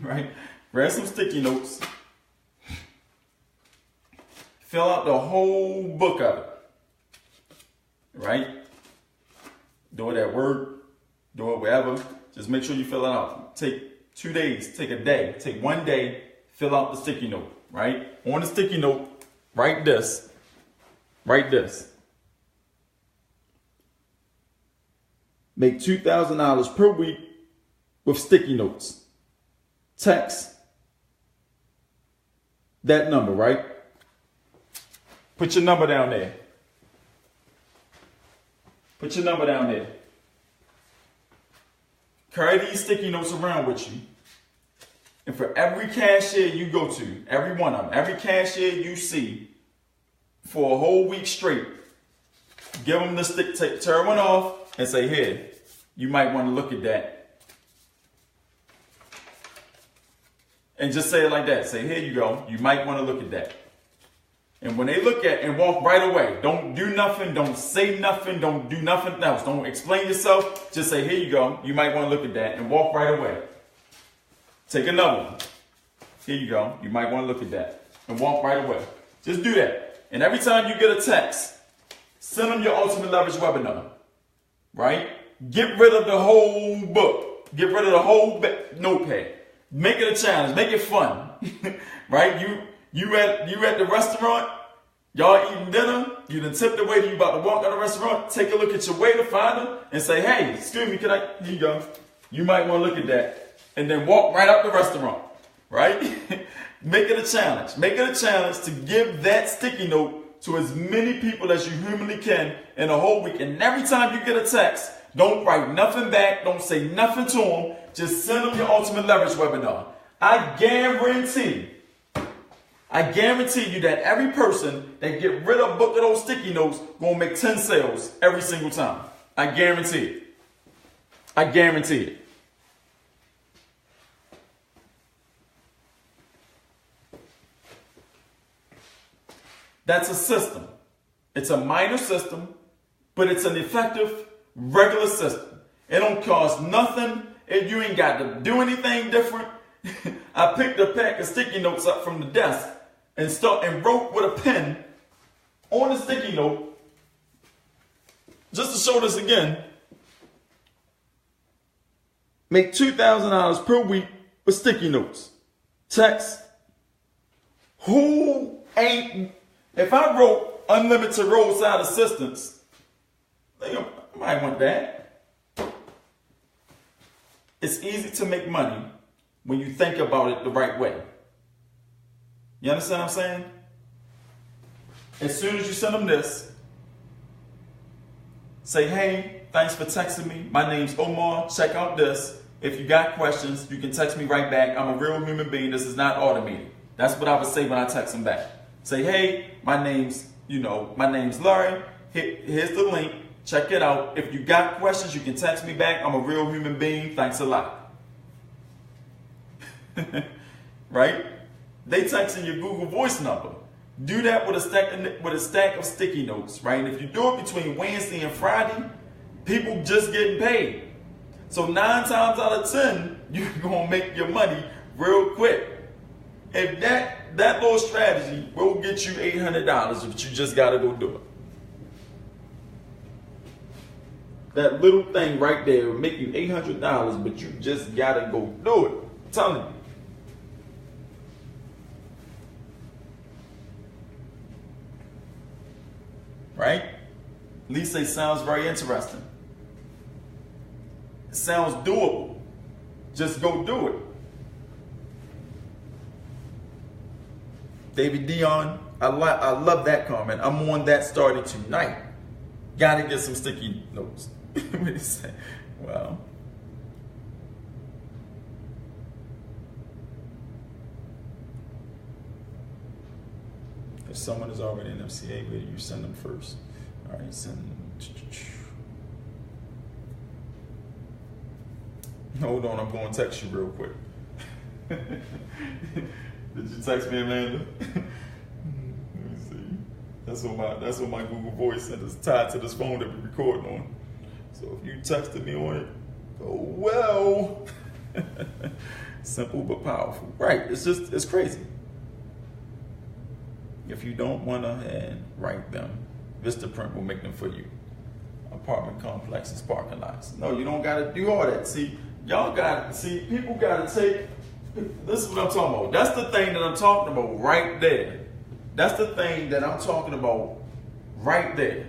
right? Grab some sticky notes. Fill out the whole book of it. Right? Do it at work. Do it wherever. Just make sure you fill it out. Take 2 days. Take a day. Take 1 day. Fill out the sticky note. right? On the sticky note, write this. Write this. Make $2,000 per week with sticky notes. Text that number, right? Put your number down there. Put your number down there. Carry these sticky notes around with you. And for every cashier you go to, every one of them, every cashier you see for a whole week straight, give them the stick, tear one off and say, here, you might want to look at that. And just say it like that. Say, here you go. You might want to look at that. And when they look at and walk right away, don't do nothing. Don't say nothing. Don't do nothing else. Don't explain yourself. Just say, here you go. You might want to look at that and walk right away. Take another one. Here you go. You might want to look at that and walk right away. Just do that. And every time you get a text, send them your Ultimate Leverage webinar. Right? Get rid of the whole book. Get rid of the whole notepad. Make it a challenge. Make it fun. Right? You at the restaurant, y'all eating dinner, you done tipped the waiter, you about to walk out of the restaurant, take a look at your waiter, find him, and say, hey, excuse me, here you go. You might want to look at that. And then walk right out the restaurant. Right? Make it a challenge. Make it a challenge to give that sticky note to as many people as you humanly can in a whole week. And every time you get a text, don't write nothing back. Don't say nothing to them. Just send them your Ultimate Leverage webinar. I guarantee you that every person that get rid of a book of those sticky notes gonna make 10 sales every single time. I guarantee it. I guarantee it. That's a system. It's a minor system, but it's an effective, regular system. It don't cost nothing, and you ain't got to do anything different. I picked a pack of sticky notes up from the desk and wrote with a pen on the sticky note, just to show this again. Make $2,000 per week with sticky notes. Text. Who ain't... If I wrote unlimited roadside assistance, I might want that. It's easy to make money when you think about it the right way. You understand what I'm saying? As soon as you send them this, say, hey, thanks for texting me. My name's Omar. Check out this. If you got questions, you can text me right back. I'm a real human being. This is not automated. That's what I would say when I text them back. Say, hey, my name's Larry. Here's the link. Check it out. If you got questions, you can text me back. I'm a real human being. Thanks a lot. Right? They texting your Google Voice number. Do that with a stack of sticky notes, right? And if you do it between Wednesday and Friday, people just getting paid. So 9 times out of 10, you're gonna make your money real quick. If that little strategy will get you $800, but you just gotta go do it. That little thing right there will make you $800, but you just gotta go do it. I'm telling you. Right? At least it sounds very interesting. It sounds doable. Just go do it. David Dion, I love that comment. I'm on that starting tonight. Gotta get some sticky notes. What did he say? Well. If someone is already in MCA, but you send them first. All right, send them. Hold on, I'm going to text you real quick. Did you text me, Amanda? Let me see. That's what my Google Voice is tied to this phone that we're recording on. So if you texted me on it, oh well. Simple but powerful. Right, it's crazy. If you don't want to write them, Vistaprint will make them for you. Apartment complexes, parking lots. No, you don't got to do all that. See, people got to take This is what I'm talking about. That's the thing that I'm talking about right there. That's the thing that I'm talking about right there.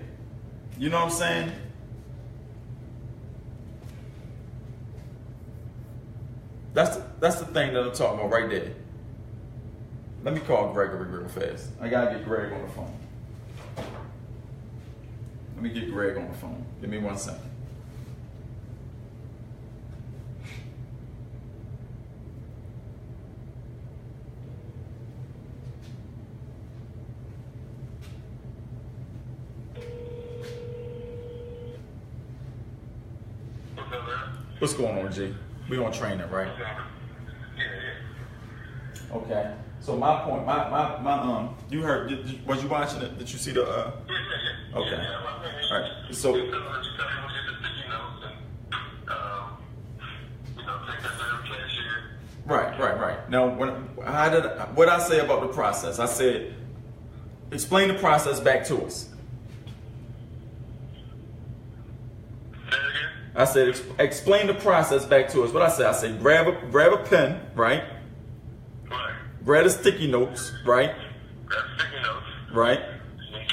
You know what I'm saying? That's the thing that I'm talking about right there. Let me call Gregory real fast. I gotta get Greg on the phone. Let me get Greg on the phone. Give me 1 second. What's going on, G? We on training, right? Yeah. Okay. So my point, you heard? Was you watching it? Did you see the? Yeah. Okay. All right. So. Right. Now, what I say about the process? I said, explain the process back to us. I said, explain the process back to us. What I said, grab a pen, right? Right. Grab the sticky notes, right? Grab sticky notes. Right. And you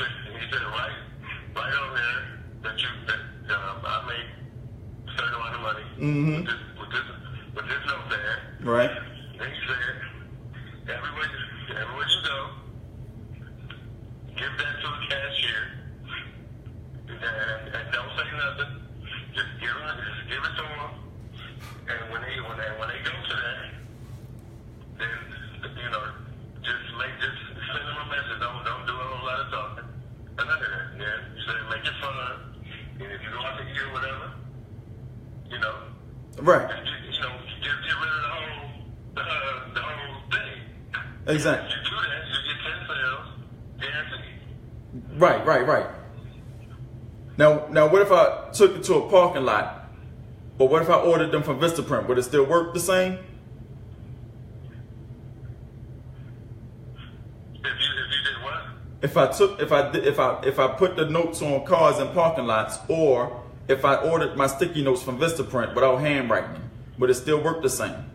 said right on there that I made a certain amount of money. Mm-hmm. With this note there. Right. Then you said, everywhere you go, give that to the cashier, and don't say nothing. Just give it to them, and when they go to that, then just send them a message. Don't do a whole lot of talking. None of that. Yeah, you say make it fun, and if you go out to eat or whatever, right. Just get rid of the whole thing. Exactly. If you do that, you get 10 sales, guaranteed. Right. Now, what if I took it to a parking lot, or what if I ordered them from Vistaprint? Would it still work the same? If you did what? If I put the notes on cars in parking lots, or if I ordered my sticky notes from Vistaprint without handwriting them, would it still work the same?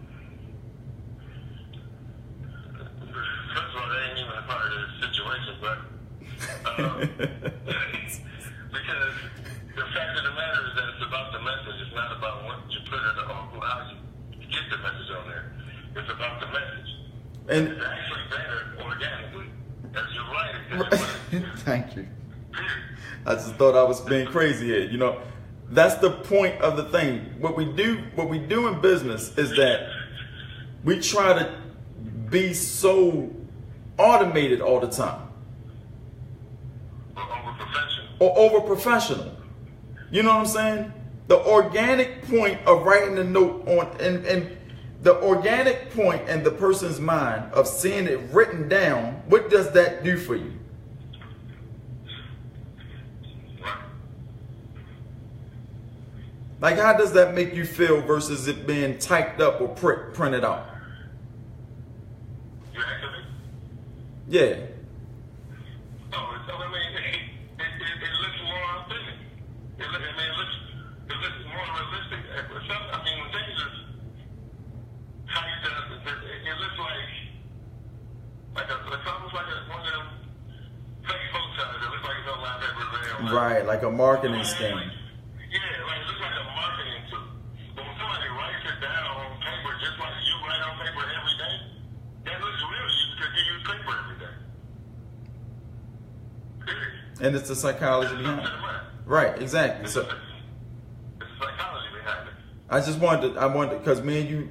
First of all, that ain't even a part of the situation, but because the fact of the matter is that it's about the message. It's not about what you put in how you get the message on there. It's about the message. And it's actually better organically. As you're right. Thank you. I just thought I was being crazy here. That's the point of the thing. What we do in business is that we try to be so automated all the time. Or over professional. You know what I'm saying? The organic point of writing a note on and the organic point in the person's mind of seeing it written down, what does that do for you? Like, how does that make you feel versus it being typed up or printed out? Yeah. Right, like a marketing scheme. Yeah, like it looks like a marketing tool. But when somebody writes it down on paper, just like you write on paper every day, that looks real to you because you use paper every day. Period. And it's the psychology behind it. Right, exactly. So it's the psychology behind it. I wanted because me and you,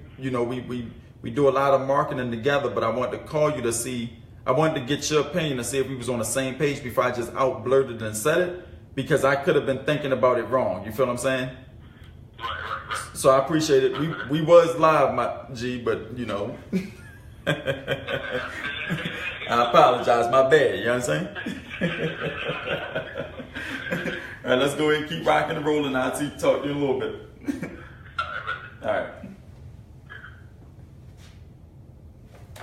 we do a lot of marketing together, but I wanted to call you to see. I wanted to get your opinion to see if we was on the same page before I just out blurted and said it, because I could have been thinking about it wrong. You feel what I'm saying? Right. So I appreciate it. We was live, my G, but I apologize. My bad. You know what I'm saying? All right, let's go ahead and keep rocking and rolling. I'll talk to you in a little bit. All right.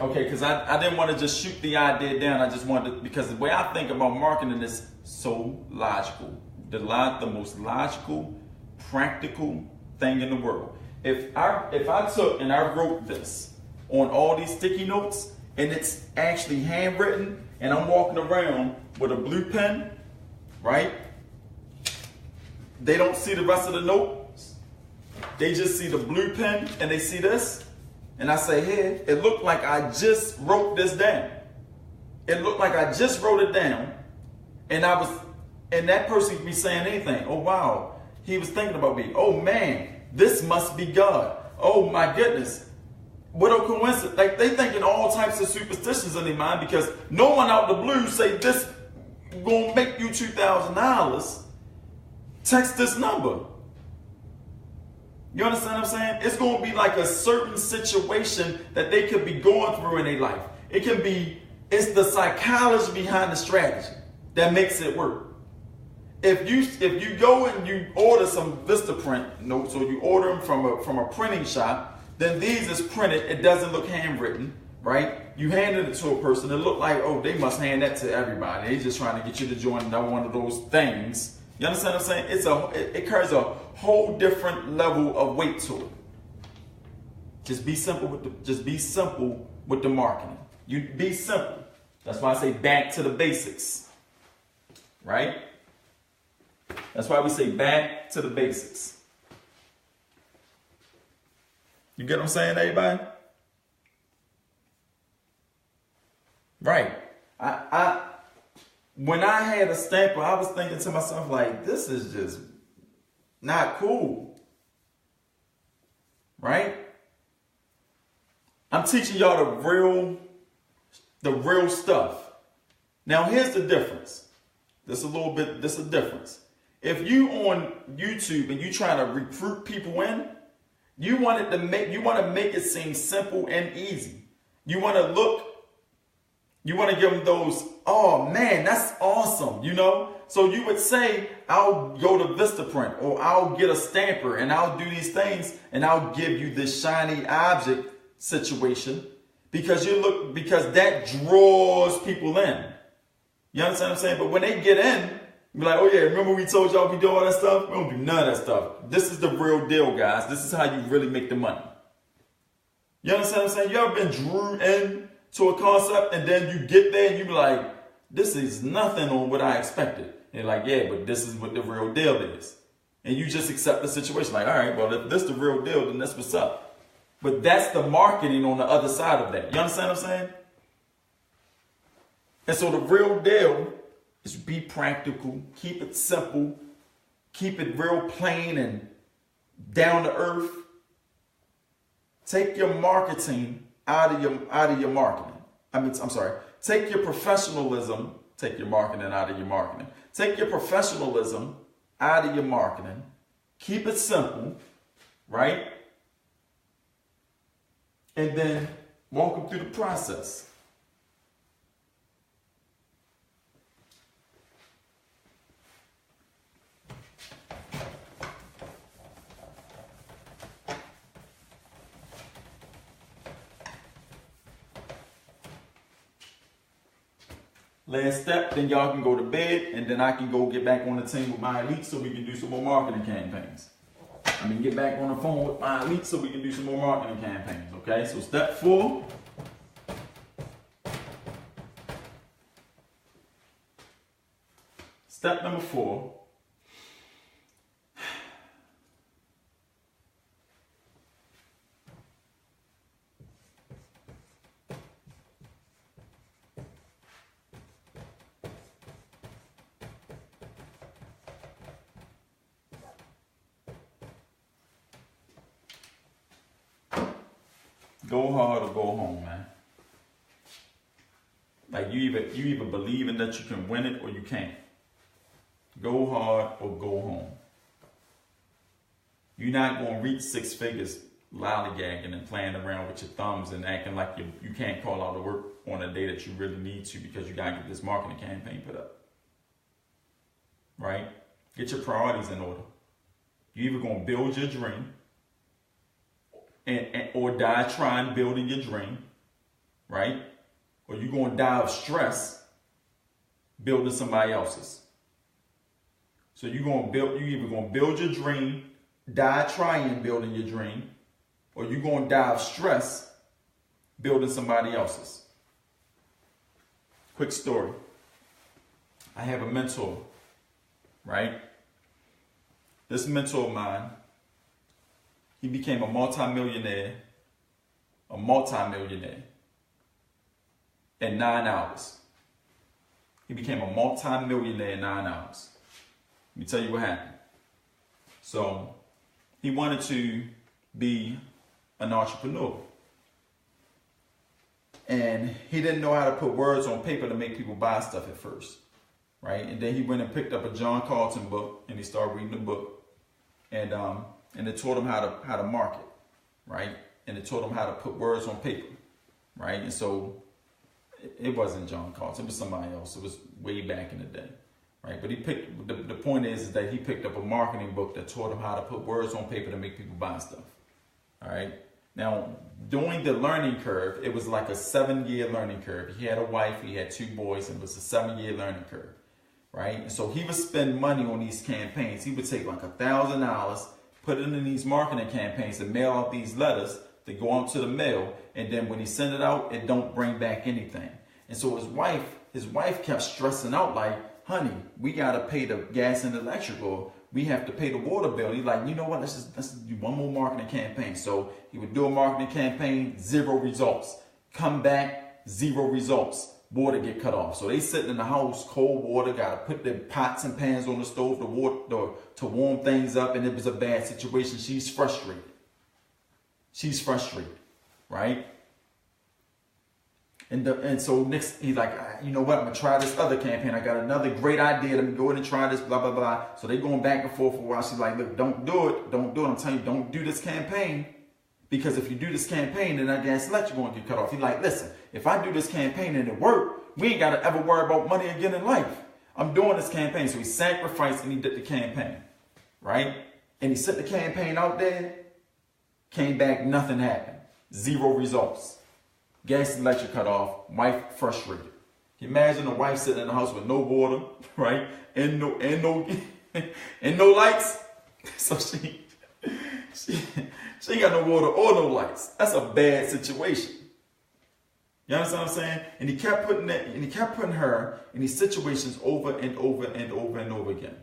Okay, because I didn't want to just shoot the idea down. I just wanted to, because the way I think about marketing is so logical. The most logical, practical thing in the world. If I took and I wrote this on all these sticky notes and it's actually handwritten and I'm walking around with a blue pen, right? They don't see the rest of the notes. They just see the blue pen and they see this. And I say, hey, it looked like I just wrote this down. It looked like I just wrote it down. And that person could be saying anything. Oh, wow, he was thinking about me. Oh, man, this must be God. Oh, my goodness. What a coincidence. Like, they thinking all types of superstitions in their mind because no one out the blue say this gonna make you $2,000. Text this number. You understand what I'm saying? It's going to be like a certain situation that they could be going through in their life. It's the psychology behind the strategy that makes it work. If you go and you order some Vistaprint notes or you order them from a printing shop, then these is printed. It doesn't look handwritten, right? You handed it to a person. It looked like, oh, they must hand that to everybody. They're just trying to get you to join another one of those things. You understand what I'm saying? It carries a whole different level of weight to it. Just be simple with the marketing. You be simple. That's why I say back to the basics. Right? That's why we say back to the basics. You get what I'm saying, everybody? Right. When I had a stamper, I was thinking to myself, like, this is just not cool. Right? I'm teaching y'all the real stuff. Now, here's the difference. There's a difference. If you on YouTube and you trying to recruit people in, you want to make it seem simple and easy. You want to give them those, oh man, that's awesome, you know? So you would say, I'll go to Vistaprint or I'll get a stamper and I'll do these things and I'll give you this shiny object situation because that draws people in. You understand what I'm saying? But when they get in, you're like, oh yeah, remember we told y'all we do all that stuff? We don't do none of that stuff. This is the real deal, guys. This is how you really make the money. You understand what I'm saying? You ever been drew in to a concept and then you get there and you be like, this is nothing on what I expected. And you're like, yeah, but this is what the real deal is. And you just accept the situation. Like, all right, well, if this is the real deal, then that's what's up. But that's the marketing on the other side of that. You understand what I'm saying? And so the real deal is be practical, keep it simple, keep it real plain and down to earth. Take your marketing out of your marketing. Take your professionalism, take your marketing out of your marketing. Take your professionalism out of your marketing. Keep it simple, right? And then walk them through the process. Last step, then y'all can go to bed, and then I can go get back on the team with my elites so we can do some more marketing campaigns. Get back on the phone with my elites so we can do some more marketing campaigns, okay? So step 4. Step number 4. Go hard or go home, man. Like you either believe in that you can win it or you can't. Go hard or go home. You're not going to reach 6 figures lollygagging and playing around with your thumbs and acting like you can't call out to work on a day that you really need to because you got to get this marketing campaign put up. Right? Get your priorities in order. You're either going to build your dream or die trying building your dream, right? Or you're going to die of stress building somebody else's. So you're either going to build your dream, die trying building your dream, or you're going to die of stress building somebody else's. Quick story. I have a mentor, right? This mentor of mine, he became a multimillionaire in 9 hours. He became a multimillionaire in 9 hours. Let me tell you what happened. So, he wanted to be an entrepreneur. And he didn't know how to put words on paper to make people buy stuff at first, right? And then he went and picked up a John Carlton book, and he started reading the book. And it taught him how to market, right? And it taught him how to put words on paper, right? And so it wasn't John Carlton, it was somebody else. It was way back in the day, right? But the point is that he picked up a marketing book that taught him how to put words on paper to make people buy stuff, all right? Now, during the learning curve, it was like a 7-year learning curve. He had a wife, he had 2 boys, and it was a 7-year learning curve, right? And so he would spend money on these campaigns. He would take like $1,000, put it in these marketing campaigns and mail out these letters to go out to the mail. And then when he sent it out, it don't bring back anything. And so his wife kept stressing out like, honey, we got to pay the gas and electric, or we have to pay the water bill. He's like, you know what, let's do one more marketing campaign. So he would do a marketing campaign, 0 results. Come back, 0 results. Water get cut off. So they sitting in the house, cold water, got to put their pots and pans on the stove to warm things up, and it was a bad situation. She's frustrated. Right? And so next, he's like, you know what, I'm going to try this other campaign. I got another great idea. Let me go ahead and try this, blah, blah, blah. So they going back and forth for a while. She's like, look, don't do it. I'm telling you, don't do this campaign. Because if you do this campaign, then that gas and electric going to get cut off. He's like, listen, if I do this campaign and it worked, we ain't got to ever worry about money again in life. I'm doing this campaign. So he sacrificed and he did the campaign, right? And he sent the campaign out there, came back, nothing happened. 0 results. Gas and electric cut off, wife frustrated. Can you imagine a wife sitting in the house with no water, right? And no lights. So she ain't got no water or no lights. That's a bad situation. You understand what I'm saying? And he kept putting her in these situations over and over and over and over again.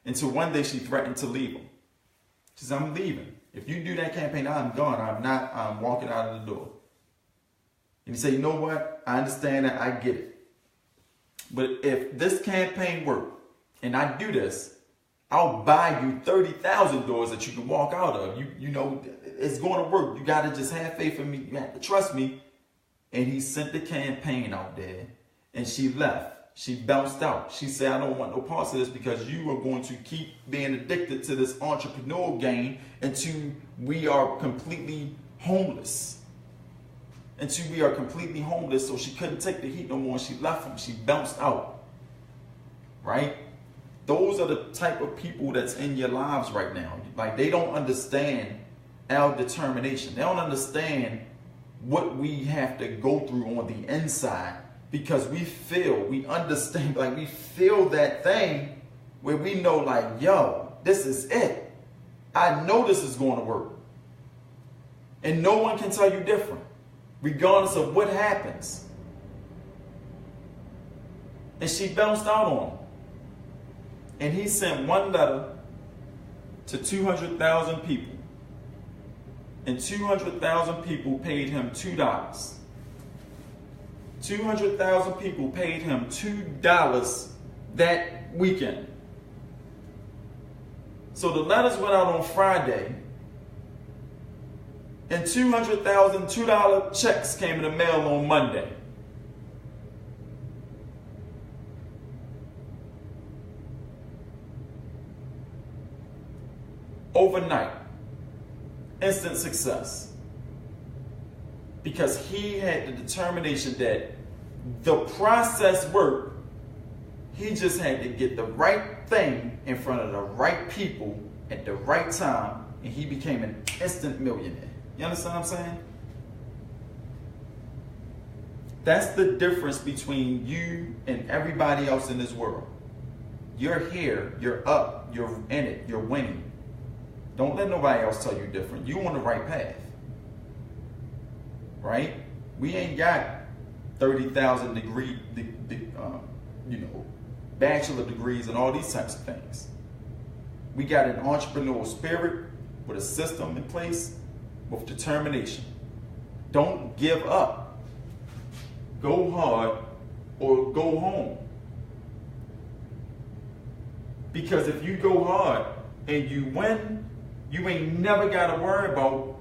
Until one day she threatened to leave him. She said, I'm leaving. If you do that campaign, I'm gone. I'm walking out of the door. And he said, you know what? I understand that. I get it. But if this campaign works and I do this, I'll buy you 30,000 doors that you can walk out of. You know, it's going to work. You got to just have faith in me. You have to trust me. And he sent the campaign out there and she left. She bounced out. She said, I don't want no parts of this because you are going to keep being addicted to this entrepreneurial game until we are completely homeless. So she couldn't take the heat no more. She left him. She bounced out. Right? Those are the type of people that's in your lives right now. Like, they don't understand our determination. They don't understand what we have to go through on the inside, because we understand, like, we feel that thing where we know, like, yo, this is it. I know this is going to work. And no one can tell you different, regardless of what happens. And she bounced out on him. And he sent one letter to 200,000 people. And 200,000 people paid him $2. 200,000 people paid him $2 that weekend. So the letters went out on Friday, and 200,000 $2 checks came in the mail on Monday. Overnight. Instant success. Because he had the determination that the process worked. He just had to get the right thing in front of the right people at the right time, and he became an instant millionaire. You understand what I'm saying? That's the difference between you and everybody else in this world. You're here, you're up, you're in it, you're winning. Don't let nobody else tell you different. You're on the right path. Right? We ain't got 30,000 degree, bachelor degrees and all these types of things. We got an entrepreneurial spirit with a system in place with determination. Don't give up. Go hard or go home. Because if you go hard and you win, you ain't never got to worry about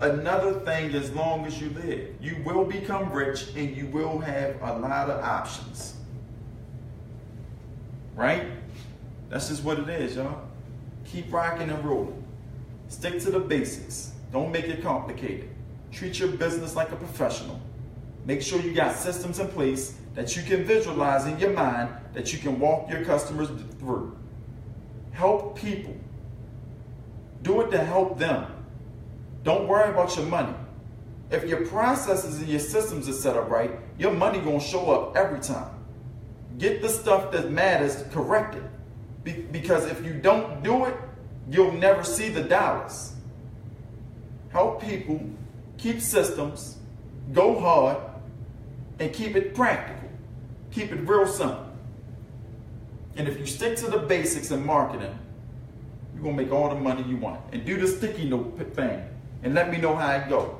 another thing as long as you live. You will become rich and you will have a lot of options. Right? That's just what it is, y'all. Keep rocking and rolling. Stick to the basics. Don't make it complicated. Treat your business like a professional. Make sure you got systems in place that you can visualize in your mind that you can walk your customers through. Help people. Do it to help them. Don't worry about your money. If your processes and your systems are set up right, your money gonna show up every time. Get the stuff that matters corrected. Because if you don't do it, you'll never see the dollars. Help people, keep systems, go hard, and keep it practical. Keep it real simple. And if you stick to the basics in marketing, you're gonna make all the money you want. And do the sticky note thing and let me know how it goes.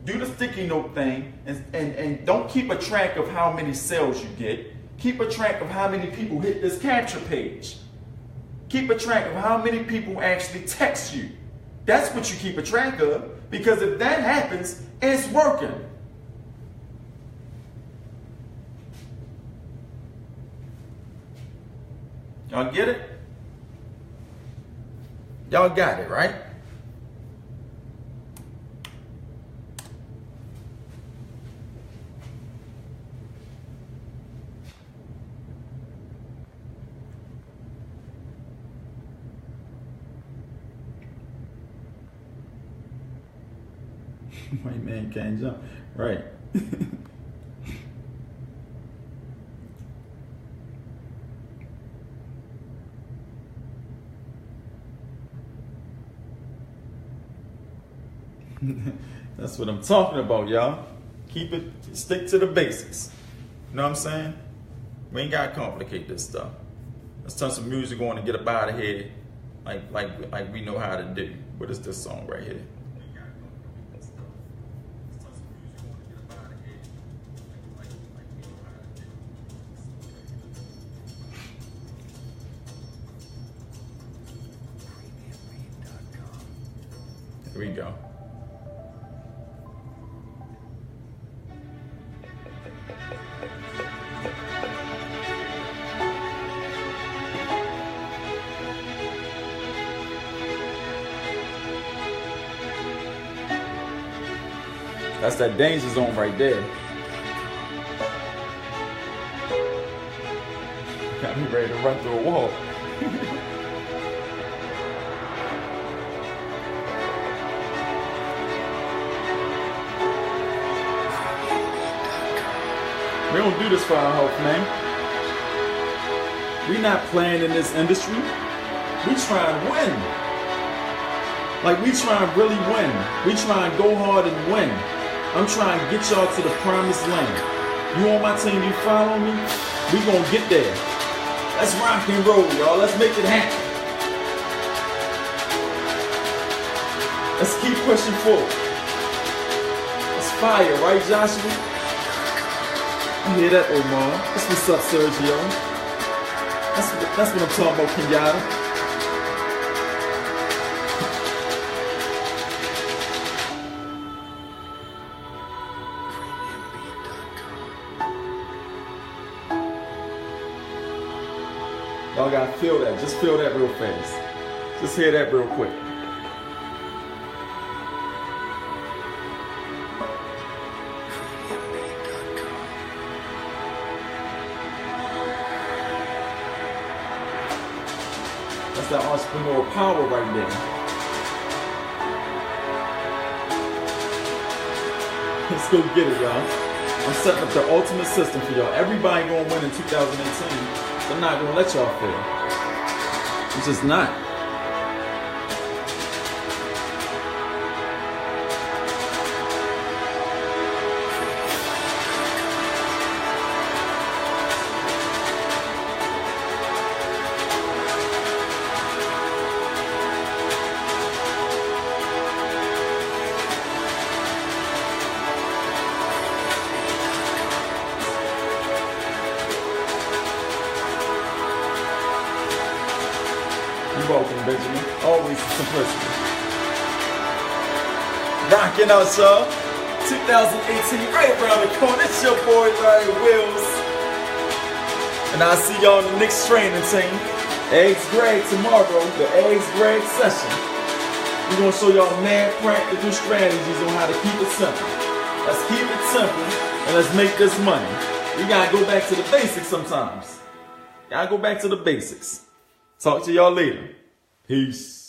Do the sticky note thing and don't keep a track of how many sales you get. Keep a track of how many people hit this capture page. Keep a track of how many people actually text you. That's what you keep a track of, because if that happens, it's working. Y'all get it? Y'all got it, right? White man can't jump. Right. That's what I'm talking about, y'all. Keep it, stick to the basics. You know what I'm saying? We ain't gotta complicate this stuff. Let's turn some music on and get up out of here like we know how to do. What is this song right here? Here we go. That's that danger zone right there. Got me ready to run through a wall. We don't do this for our health, man. We not playing in this industry. We try and win. Like, we try and really win. We try and go hard and win. I'm trying to get y'all to the promised land. You on my team, you follow me? We gonna get there. Let's rock and roll, y'all. Let's make it happen. Let's keep pushing forward. It's fire, right, Joshua? You hear that, Omar? That's what's up, Sergio. That's what I'm talking about, Kenyatta. Y'all gotta feel that. Just feel that real fast. Just hear that real quick. That's that entrepreneurial power right there. Let's go get it, y'all. I'm setting up the ultimate system for y'all. Everybody gonna win in 2018. I'm not gonna let y'all fail. It's just not. Benjamin. Always simplicity. Rocking out, y'all. 2018 right around the corner. It's your boy Larry Wheelz. And I'll see y'all in the next training team. Eggs Greg tomorrow, the Eggs Greg session. We're going to show y'all mad practical strategies on how to keep it simple. Let's keep it simple and let's make this money. We got to go back to the basics sometimes. Gotta go back to the basics. Talk to y'all later. Peace.